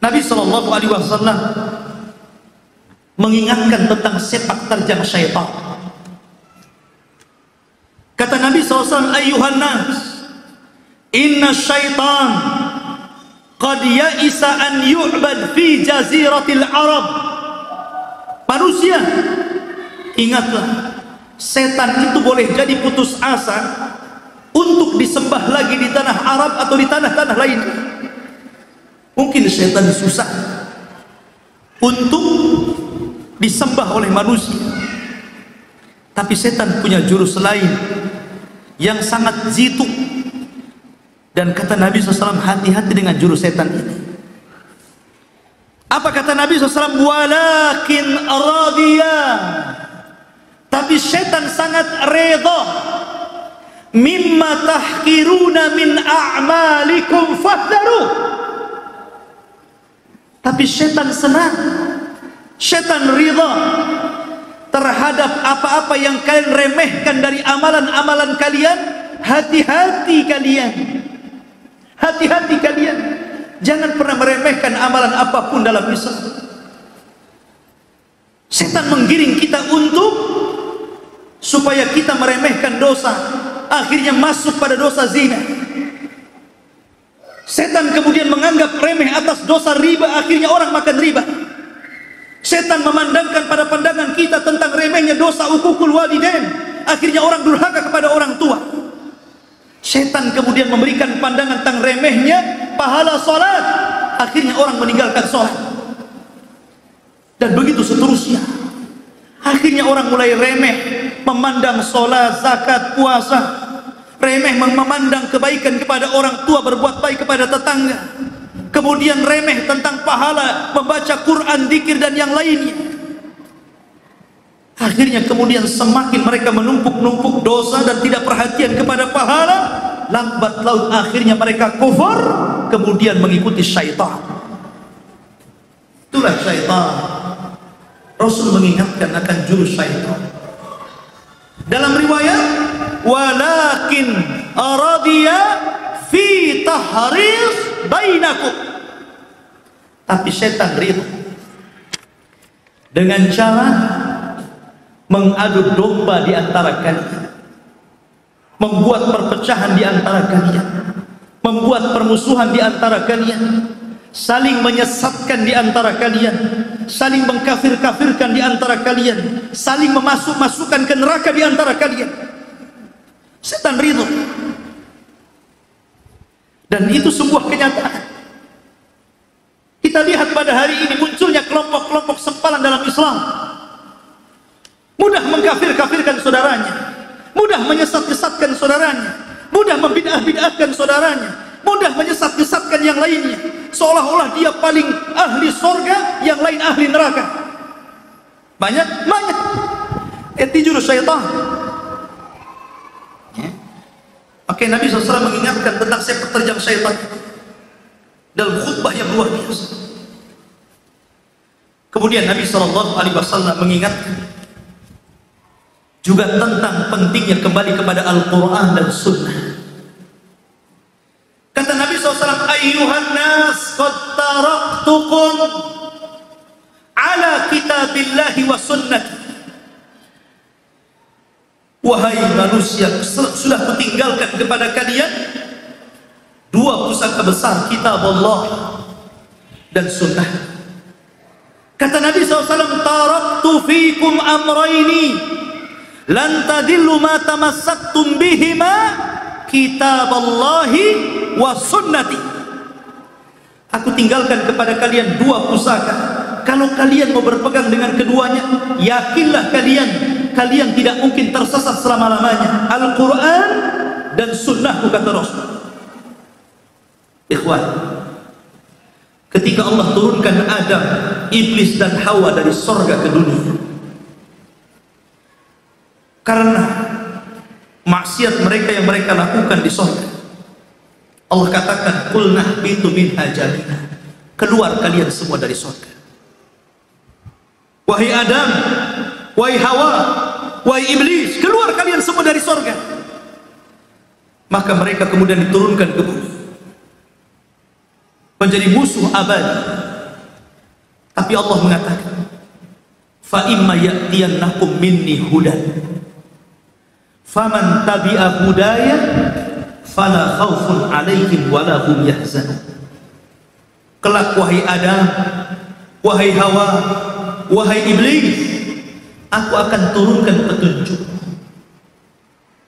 Nabi SAW mengingatkan tentang sepak terjang syaitan. Kata Nabi SAW, ayyuhan nas, inna syaitan qad ya'isa an yu'bad fi jaziratil Arab. Manusia, ingatlah, setan itu boleh jadi putus asa untuk disembah lagi di tanah Arab atau di tanah-tanah lain. Mungkin setan susah untuk disembah oleh manusia, tapi setan punya jurus lain yang sangat jitu. Dan kata Nabi SAW, hati-hati dengan jurus setan ini. Apa kata Nabi SAW? Walakin radiyah, tapi setan sangat redha. Mimma tahkiruna min a'malikum fahdharu. Tapi setan senang, setan ridha terhadap apa-apa yang kalian remehkan dari amalan-amalan kalian. Hati-hati kalian, hati-hati kalian, jangan pernah meremehkan amalan apapun dalam Islam. Setan menggiring kita untuk supaya kita meremehkan dosa, akhirnya masuk pada dosa zina. Setan kemudian menganggap remeh atas dosa riba, akhirnya orang makan riba. Setan memandangkan pada pandangan kita tentang remehnya dosa uququl walidain, akhirnya orang durhaka kepada orang tua. Setan kemudian memberikan pandangan tentang remehnya pahala salat, akhirnya orang meninggalkan salat. Dan begitu seterusnya. Akhirnya orang mulai remeh memandang salat, zakat, puasa, remeh memandang kebaikan kepada orang tua, berbuat baik kepada tetangga, kemudian remeh tentang pahala membaca Quran, zikir, dan yang lainnya. Akhirnya kemudian semakin mereka menumpuk-numpuk dosa dan tidak perhatian kepada pahala, lambat laun akhirnya mereka kufur, kemudian mengikuti syaitan. Itulah syaitan. Rasul mengingatkan akan jurus syaitan. Dalam riwayat, walakin aradiya fi tahris bainakum. Tapi setan ridha dengan cara mengadu domba di antara kalian, membuat perpecahan di antara kalian, membuat permusuhan di antara kalian, saling menyesatkan di antara kalian, saling mengkafir-kafirkan di antara kalian, saling memasuk-masukkan ke neraka di antara kalian. Setan ridho. Dan itu sebuah kenyataan. Kita lihat pada hari ini munculnya kelompok-kelompok sempalan dalam Islam, mudah mengkafir-kafirkan saudaranya, mudah menyesat-nyesatkan saudaranya, mudah membid'ah-bid'ahkan saudaranya, mudah menyesat-nyesatkan yang lainnya, seolah-olah dia paling ahli surga, yang lain ahli neraka. Banyak itu jurus syaitan. Maka Nabi SAW mengingatkan tentang sepak terjang syaitan dalam khutbah yang luar biasa. Kemudian Nabi SAW mengingatkan juga tentang pentingnya kembali kepada Al-Quran dan Sunnah. Kata Nabi SAW, ayyuhan nas qad taraktukum ala kitabillahi wa sunnati. Wahai manusia, sudah kutinggalkan kepada kalian dua pusaka besar, kitab Allah dan sunnah. Kata Nabi SAW, taraktu fikum amraini lan tadillu ma tamassaktum bihima, kitab Allahi wa sunnati. Aku tinggalkan kepada kalian dua pusaka. Kalau kalian mau berpegang dengan keduanya, yakinlah kalian tidak mungkin tersesat selama-lamanya. Al-Quran dan sunnahku, kata Rasul. Ikhwan, ketika Allah turunkan Adam, Iblis dan Hawa dari surga ke dunia karena maksiat mereka yang mereka lakukan di surga, Allah katakan, qul nahbitu minha jami'an, keluar kalian semua dari surga. Wahai Adam, wahai Hawa, wahai Iblis, keluar kalian semua dari surga. Maka mereka kemudian diturunkan ke bumi menjadi musuh abadi. Tapi Allah mengatakan, fa imma ya'tiyannakum minni hudan faman tabi'a hudaya fala khaufun 'alaihim wala hum yahzanun. Kelak wahai Adam, wahai Hawa, wahai Iblis, aku akan turunkan petunjuk.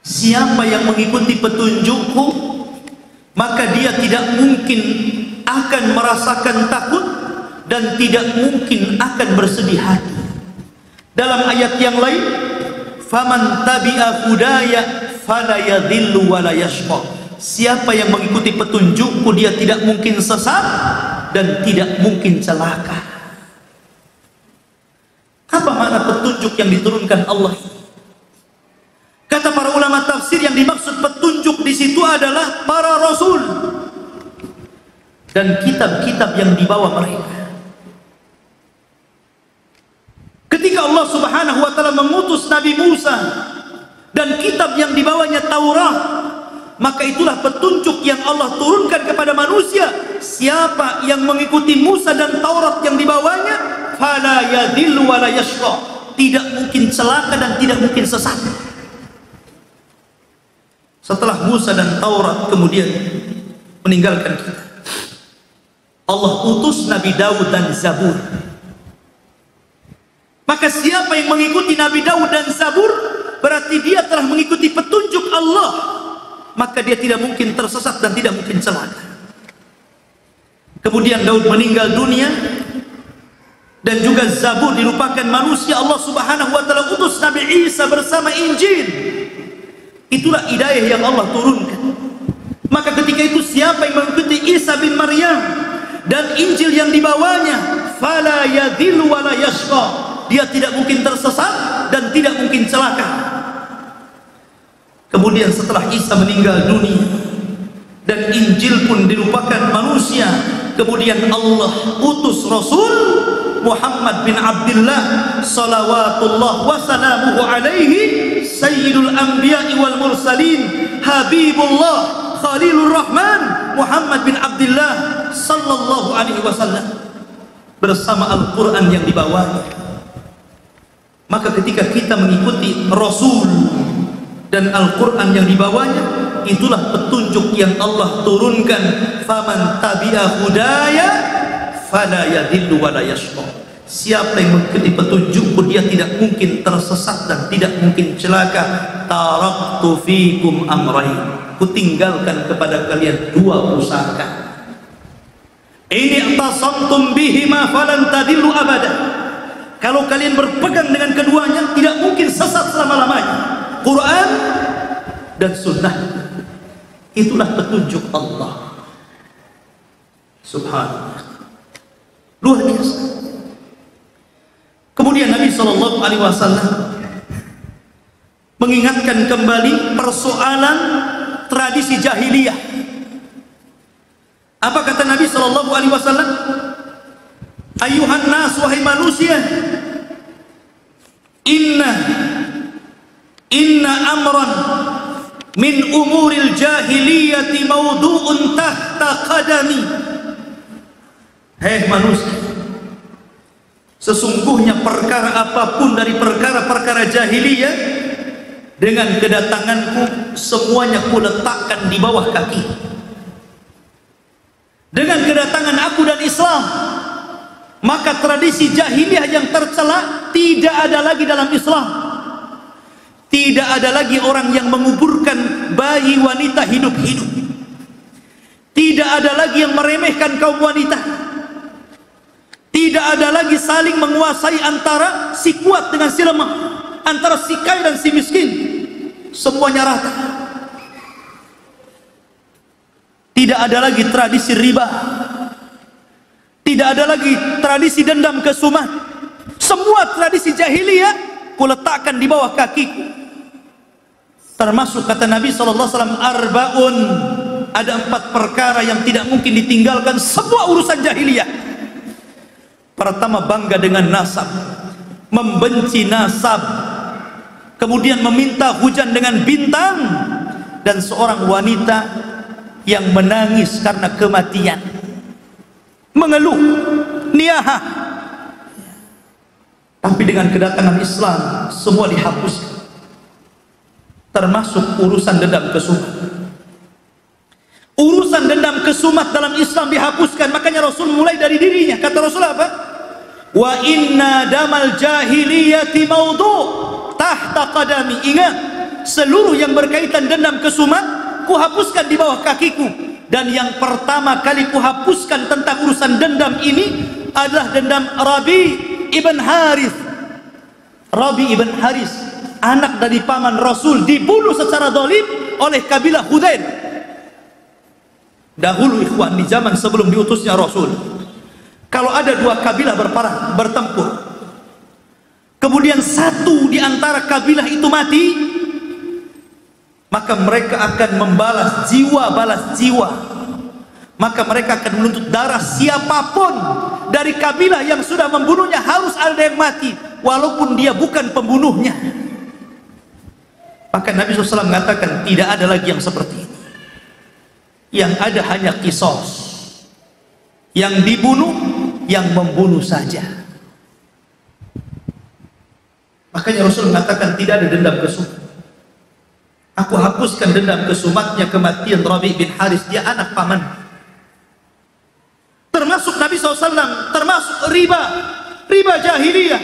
Siapa yang mengikuti petunjukku, maka dia tidak mungkin akan merasakan takut dan tidak mungkin akan bersedih hati. Dalam ayat yang lain, faman tabi'a hudaya fala yadhillu wa la yashqa. Siapa yang mengikuti petunjukku, dia tidak mungkin sesat dan tidak mungkin celaka. Apa makna petunjuk yang diturunkan Allah? Kata para ulama tafsir, yang dimaksud petunjuk di situ adalah para rasul dan kitab-kitab yang dibawa mereka. Ketika Allah Subhanahu wa taala mengutus Nabi Musa dan kitab yang dibawanya Taurat, maka itulah petunjuk yang Allah turunkan kepada manusia. Siapa yang mengikuti Musa dan Taurat yang dibawanya, fala yadhillu wa la yashqa, tidak mungkin celaka dan tidak mungkin sesat. Setelah Musa dan Taurat kemudian meninggalkan kita, Allah utus Nabi Daud dan Zabur. Maka siapa yang mengikuti Nabi Daud dan Zabur, berarti dia telah mengikuti petunjuk Allah, maka dia tidak mungkin tersesat dan tidak mungkin celaka. Kemudian Daud meninggal dunia dan juga Zabur dilupakan manusia. Allah Subhanahu wa taala utus Nabi Isa bersama Injil. Itulah hidayah yang Allah turunkan. Maka ketika itu siapa yang mengikuti Isa bin Maryam dan Injil yang dibawanya, fala yadhillu wa la yashqa, dia tidak mungkin tersesat dan tidak mungkin celaka. Kemudian setelah Isa meninggal dunia dan Injil pun dilupakan manusia, kemudian Allah utus Rasul Muhammad bin Abdullah salawatullah wa salamuhu alaihi, sayyidul anbiya'i wal mursalin, habibullah khalilur rahman, Muhammad bin Abdullah sallallahu alaihi wasallam, bersama Al-Quran yang dibawanya. Maka ketika kita mengikuti Rasul dan Al-Quran yang dibawanya, itulah petunjuk yang Allah turunkan. Faman tabi'a hudaya fala yadhillu wa la yashqa. Siapa yang mengikuti petunjukku, dia tidak mungkin tersesat dan tidak mungkin celaka. Taraktu fikum amrayn, kutinggalkan kepada kalian dua pusaka. ini i'tasamtum bihima falan tadillu abada. Kalau kalian berpegang dengan keduanya, tidak mungkin sesat selama-lamanya. Quran dan sunnah, itulah petunjuk Allah. Subhanallah, luar biasa. Kemudian Nabi SAW mengingatkan kembali persoalan tradisi jahiliyah. Apa kata Nabi SAW? Ayuhan nas, wahai manusia, inna amran min umuril jahiliyati mawdu'un tahta qadami. Hei manusia, sesungguhnya perkara apapun dari perkara-perkara jahiliyah, dengan kedatanganku semuanya kuletakkan di bawah kaki. Dengan kedatangan aku dan Islam, maka tradisi jahiliyah yang tercela tidak ada lagi dalam Islam. Tidak ada lagi orang yang menguburkan bayi wanita hidup-hidup. Tidak ada lagi yang meremehkan kaum wanita. Tidak ada lagi saling menguasai antara si kuat dengan si lemah, antara si kaya dan si miskin. Semuanya rata. Tidak ada lagi tradisi riba. Tidak ada lagi tradisi dendam kesumat. Semua tradisi jahiliyah kuletakkan di bawah kakiku. Termasuk kata Nabi SAW, arbaun, ada 4 perkara yang tidak mungkin ditinggalkan semua urusan jahiliyah. Pertama, bangga dengan nasab, membenci nasab, kemudian meminta hujan dengan bintang, dan seorang wanita yang menangis karena kematian, mengeluh, niyaha. Tapi dengan kedatangan Islam semua dihapuskan, termasuk urusan dendam kesumat. Urusan dendam kesumat dalam Islam dihapuskan. Makanya Rasul mulai dari dirinya. Kata Rasul apa? Wa inna damal jahiliyati mawdu' tahta qadami. Ingat, seluruh yang berkaitan dendam kesumat kuhapuskan di bawah kakiku. Dan yang pertama kali kuhapuskan tentang urusan dendam ini adalah dendam Rabi ibn Harith. Rabi ibn Harith, anak dari paman Rasul, dibunuh secara zalim oleh kabilah Hudzail. Dahulu ikhwan, di zaman sebelum diutusnya Rasul, kalau ada 2 kabilah berperang, bertempur, kemudian satu di antara kabilah itu mati, maka mereka akan membalas jiwa balas jiwa. Maka mereka akan menuntut darah siapapun dari kabilah yang sudah membunuhnya. Harus ada yang mati walaupun dia bukan pembunuhnya. Maka Nabi SAW mengatakan tidak ada lagi yang seperti ini. Yang ada hanya qisas, yang dibunuh, yang membunuh saja. Makanya Rasul mengatakan tidak ada dendam kesumat. Aku hapuskan dendam kesumatnya kematian Rabi bin Haris, dia anak paman. Termasuk Nabi SAW, termasuk riba, riba jahiliyah,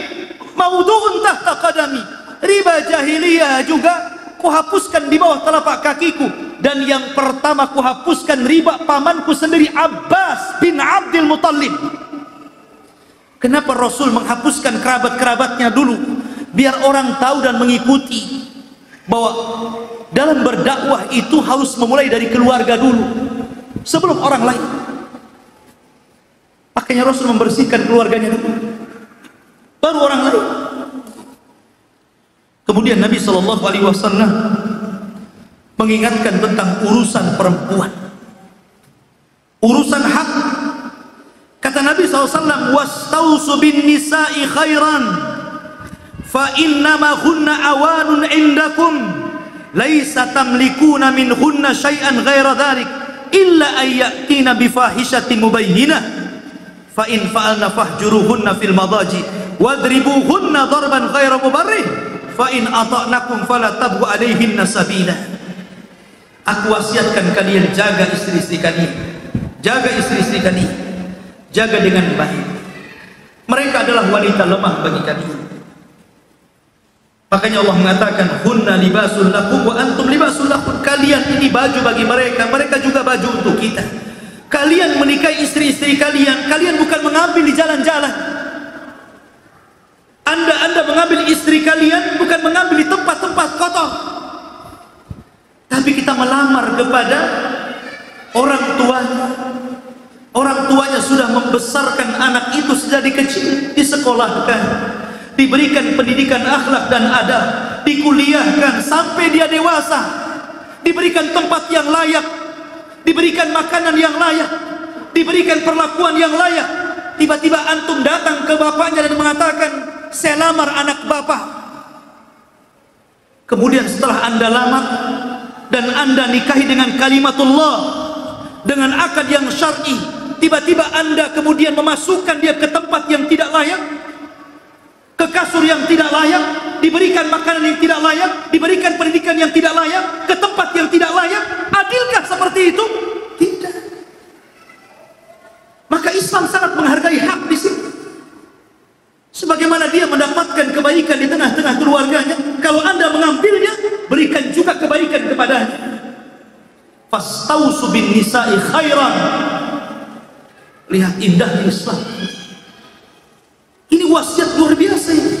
mawdu'un tahta qadami. Riba jahiliyah juga kuhapuskan di bawah telapak kakiku. Dan yang pertama kuhapuskan riba pamanku sendiri, Abbas bin Abdul Muttalib. Kenapa Rasul menghapuskan kerabat-kerabatnya dulu? Biar orang tahu dan mengikuti bahwa dalam berdakwah itu harus memulai dari keluarga dulu sebelum orang lain. Makanya Rasul membersihkan keluarganya dulu, baru orang lain. Kemudian Nabi SAW mengingatkan tentang urusan perempuan, urusan hak. Kata Nabi SAW, wastausu bin nisa'i khairan fa innama hunna awanun indakum laisa tamlikuna min hunna syai'an ghaira dhalik illa ayyatina bifahishatin mubayyinah fa in fa'alna fahjuruhunna fil madaji wadribuhunna darban ghaira mubarrih fa in ata'nakum fala tabghu alaihinna sabila. Aku wasiatkan kalian jaga istri-istri kalian, jaga istri-istri kalian, jaga dengan baik. Mereka adalah wanita lemah bagi kalian. Makanya Allah mengatakan hunna libasul lakum wa antum libasul lakum. Kalian ini baju bagi mereka, mereka juga baju untuk kita. Kalian menikahi istri-istri kalian, kalian bukan mengambil di jalan-jalan. Anda mengambil istri kalian bukan mengambil di tempat-tempat kotor. Tapi kita melamar kepada orang tuanya. Orang tuanya sudah membesarkan anak itu sejak kecil, disekolahkan, diberikan pendidikan akhlak dan adab, dikuliahkan sampai dia dewasa, diberikan tempat yang layak, diberikan makanan yang layak, diberikan perlakuan yang layak. Tiba-tiba antum datang ke bapaknya dan mengatakan, saya lamar anak bapak. Kemudian setelah anda lamar dan anda nikahi dengan kalimatullah, dengan akad yang syar'i, tiba-tiba anda kemudian memasukkan dia ke tempat yang tidak layak, ke kasur yang tidak layak, diberikan makanan yang tidak layak, diberikan pendidikan yang tidak layak, ke tempat yang tidak layak. Adilkah seperti itu? Tidak. Maka Islam sangat menghargai hak di sini. Sebagaimana dia mendapatkan kebaikan di tengah-tengah keluarganya, kalau anda mengambilnya, berikan juga kebaikan kepadanya. Fastausu bin nisa'i khairan. Lihat indahnya Islam. Ini wasiat luar biasa ini.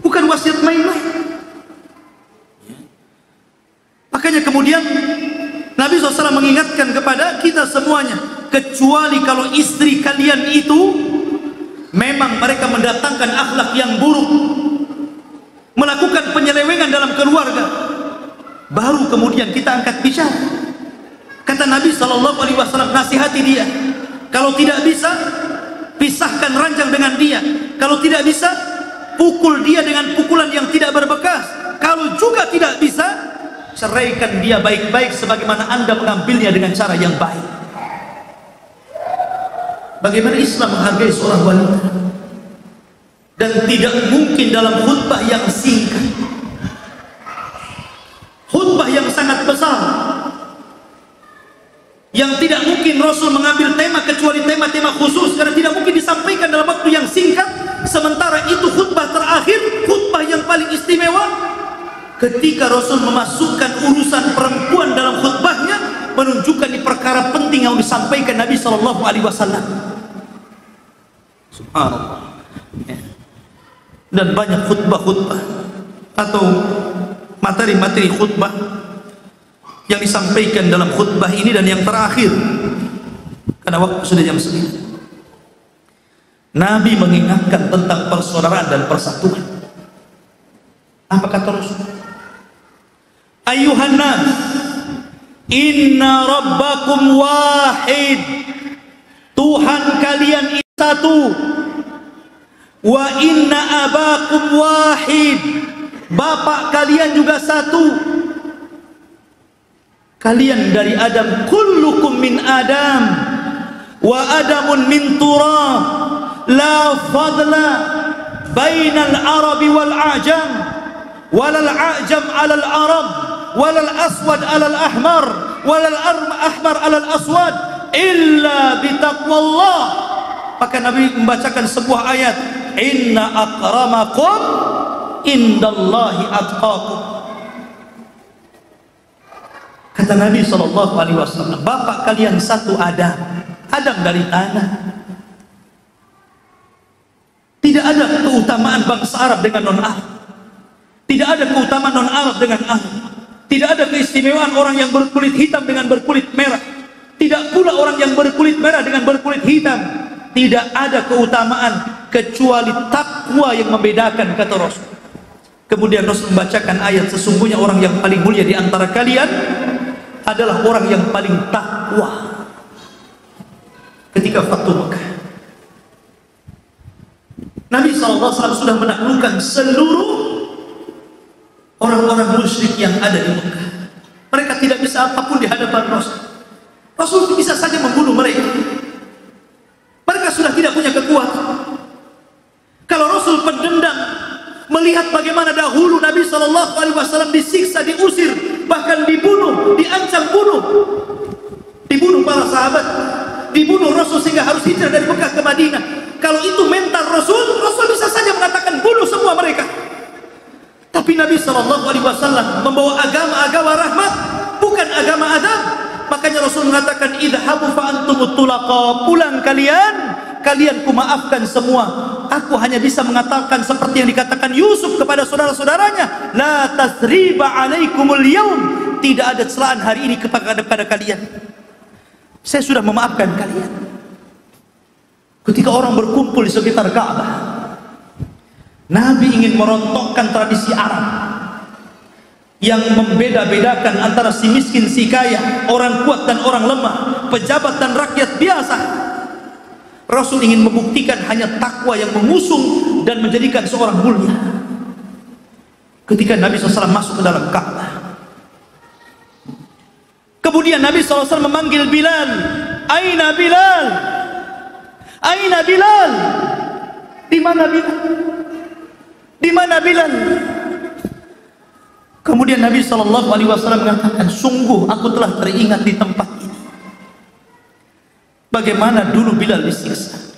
Bukan wasiat main-main. Makanya kemudian Nabi SAW mengingatkan kepada kita semuanya, kecuali kalau istri kalian itu memang mereka mendatangkan akhlak yang buruk, melakukan penyelewengan dalam keluarga, baru kemudian kita angkat bicara. Kata Nabi SAW, nasihati dia. Kalau tidak bisa, pisahkan ranjang dengan dia. Kalau tidak bisa, pukul dia dengan pukulan yang tidak berbekas. Kalau juga tidak bisa, ceraikan dia baik-baik sebagaimana anda mengambilnya dengan cara yang baik. Bagaimana Islam menghargai seorang wanita. Dan tidak mungkin dalam khutbah yang singkat, khutbah yang sangat besar, yang tidak mungkin Rasul mengambil tema kecuali tema-tema khusus, karena tidak mungkin disampaikan dalam waktu yang singkat. Sementara itu khutbah terakhir, khutbah yang paling istimewa, ketika Rasul memasukkan urusan perempuan dalam khutbahnya, menunjukkan di perkara penting yang disampaikan Nabi SAW. Subhanallah. Dan banyak khutbah-khutbah atau materi-materi khutbah yang disampaikan dalam khutbah ini. Dan yang terakhir, karena waktu sudah jam 9, Nabi mengingatkan tentang persaudaraan dan persatuan. Apa kata Rasul? Ayuhan nas, inna rabbakum wahid. Tuhan kalian itu satu. Wa inna abakum wahid. Bapak kalian juga satu. Kalian dari Adam, kullukum min Adam wa Adamun min turab, la fadla bainal arabi wal a'jam, walal a'jam alal arab, walal aswad alal ahmar, walal ahmar alal aswad, illa bitaqwallah. Maka Nabi membacakan sebuah ayat, inna akramakum indallahi atqakum. Kata Nabi SAW, bapak kalian satu Adam, Adam dari tanah. Tidak ada keutamaan bangsa Arab dengan non-Arab. Tidak ada keutamaan non-Arab dengan Arab. Tidak ada keistimewaan orang yang berkulit hitam dengan berkulit merah. Tidak pula orang yang berkulit merah dengan berkulit hitam. Tidak ada keutamaan kecuali takwa yang membedakan, kata Rasul. Kemudian Rasul membacakan ayat, sesungguhnya orang yang paling mulia di antara kalian adalah orang yang paling takwa. Ketika Fathu Mekah, Nabi SAW sudah menaklukkan seluruh orang-orang musyrik yang ada di Mekah. Mereka tidak bisa apapun di hadapan Rasul. Rasul bisa saja membunuh mereka. Mereka sudah tidak punya kekuatan. Kalau Rasul pendendam, melihat bagaimana dahulu Nabi SAW disiksa, diusir, bahkan dibunuh, diancam bunuh, dibunuh para sahabat, dibunuh Rasul sehingga harus hijrah dari Mekah ke Madinah. Kalau itu mental Rasul, Rasul bisa saja mengatakan bunuh semua mereka. Tapi Nabi SAW membawa agama rahmat, bukan agama adab. Makanya Rasul mengatakan, idhabu fa antumut tulaqa, pulang kalian ku maafkan semua. Aku hanya bisa mengatakan seperti yang dikatakan Yusuf kepada saudara-saudaranya, la tasriba alaikumul yaum, tidak ada celaan hari ini kepada kalian. Saya sudah memaafkan kalian. Ketika orang berkumpul di sekitar Ka'bah, Nabi ingin merontokkan tradisi Arab yang membeda-bedakan antara si miskin si kaya, orang kuat dan orang lemah, pejabat dan rakyat biasa. Rasul ingin membuktikan hanya takwa yang mengusung dan menjadikan seorang mulia. Ketika Nabi SAW masuk ke dalam Ka'bah, kemudian Nabi SAW memanggil Bilal, Aina Bilal, Aina Bilal, di mana Bilal, di mana Bilal? Kemudian Nabi SAW mengatakan, sungguh aku telah teringat di tempat ini bagaimana dulu Bilal disiksa,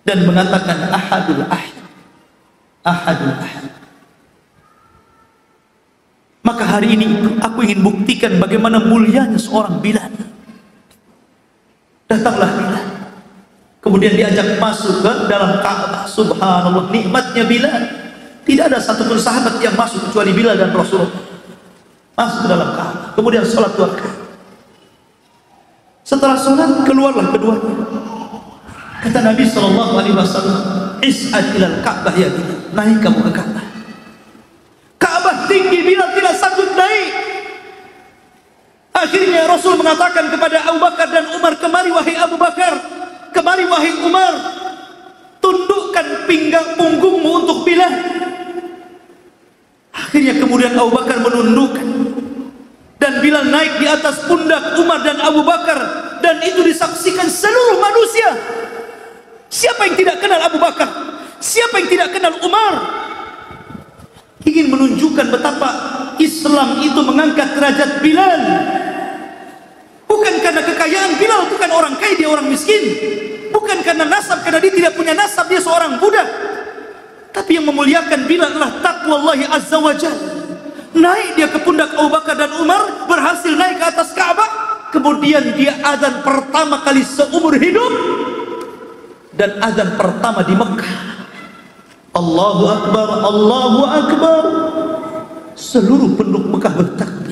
dan mengatakan ahadul ahad, ahadul ahad. Maka hari ini aku ingin buktikan bagaimana mulianya seorang Bilal. Datanglah Bilal, kemudian diajak masuk ke dalam Ka'bah. Subhanallah, nikmatnya Bilal. Tidak ada satupun sahabat yang masuk kecuali Bilal dan Rasulullah. Masuk ke dalam Ka'bah, kemudian sholat 2 rakaat. Setelah sholat, keluarlah keduanya. Kata Nabi SAW, is'ad ilal Ka'bah ya Bilal, naik kamu ke Ka'bah. Ka'bah tinggi, Bilal tidak sanggup naik. Akhirnya Rasul mengatakan kepada Abu Bakar dan Umar, kemari wahai Abu Bakar, kemari wahai Umar, tundukkan pinggang punggungmu untuk Bilal. Akhirnya kemudian Abu Bakar menundukkan, dan Bilal naik di atas pundak Umar dan Abu Bakar, dan itu disaksikan seluruh manusia. Siapa yang tidak kenal Abu Bakar? Siapa yang tidak kenal Umar? Ingin menunjukkan betapa Islam itu mengangkat derajat Bilal. Bukan karena kekayaan, Bilal bukan orang kaya, dia orang miskin. Bukan karena nasab, karena dia tidak punya nasab, dia seorang budak. Tapi yang memuliakan Bilal adalah taqwallahi azza wa jalla. Naik dia ke pundak Abu Bakar dan Umar, berhasil naik ke atas Ka'bah. Kemudian dia azan pertama kali seumur hidup, dan azan pertama di Mekah. Allahu Akbar, Allahu Akbar. Seluruh penduduk Mekah bertakbir.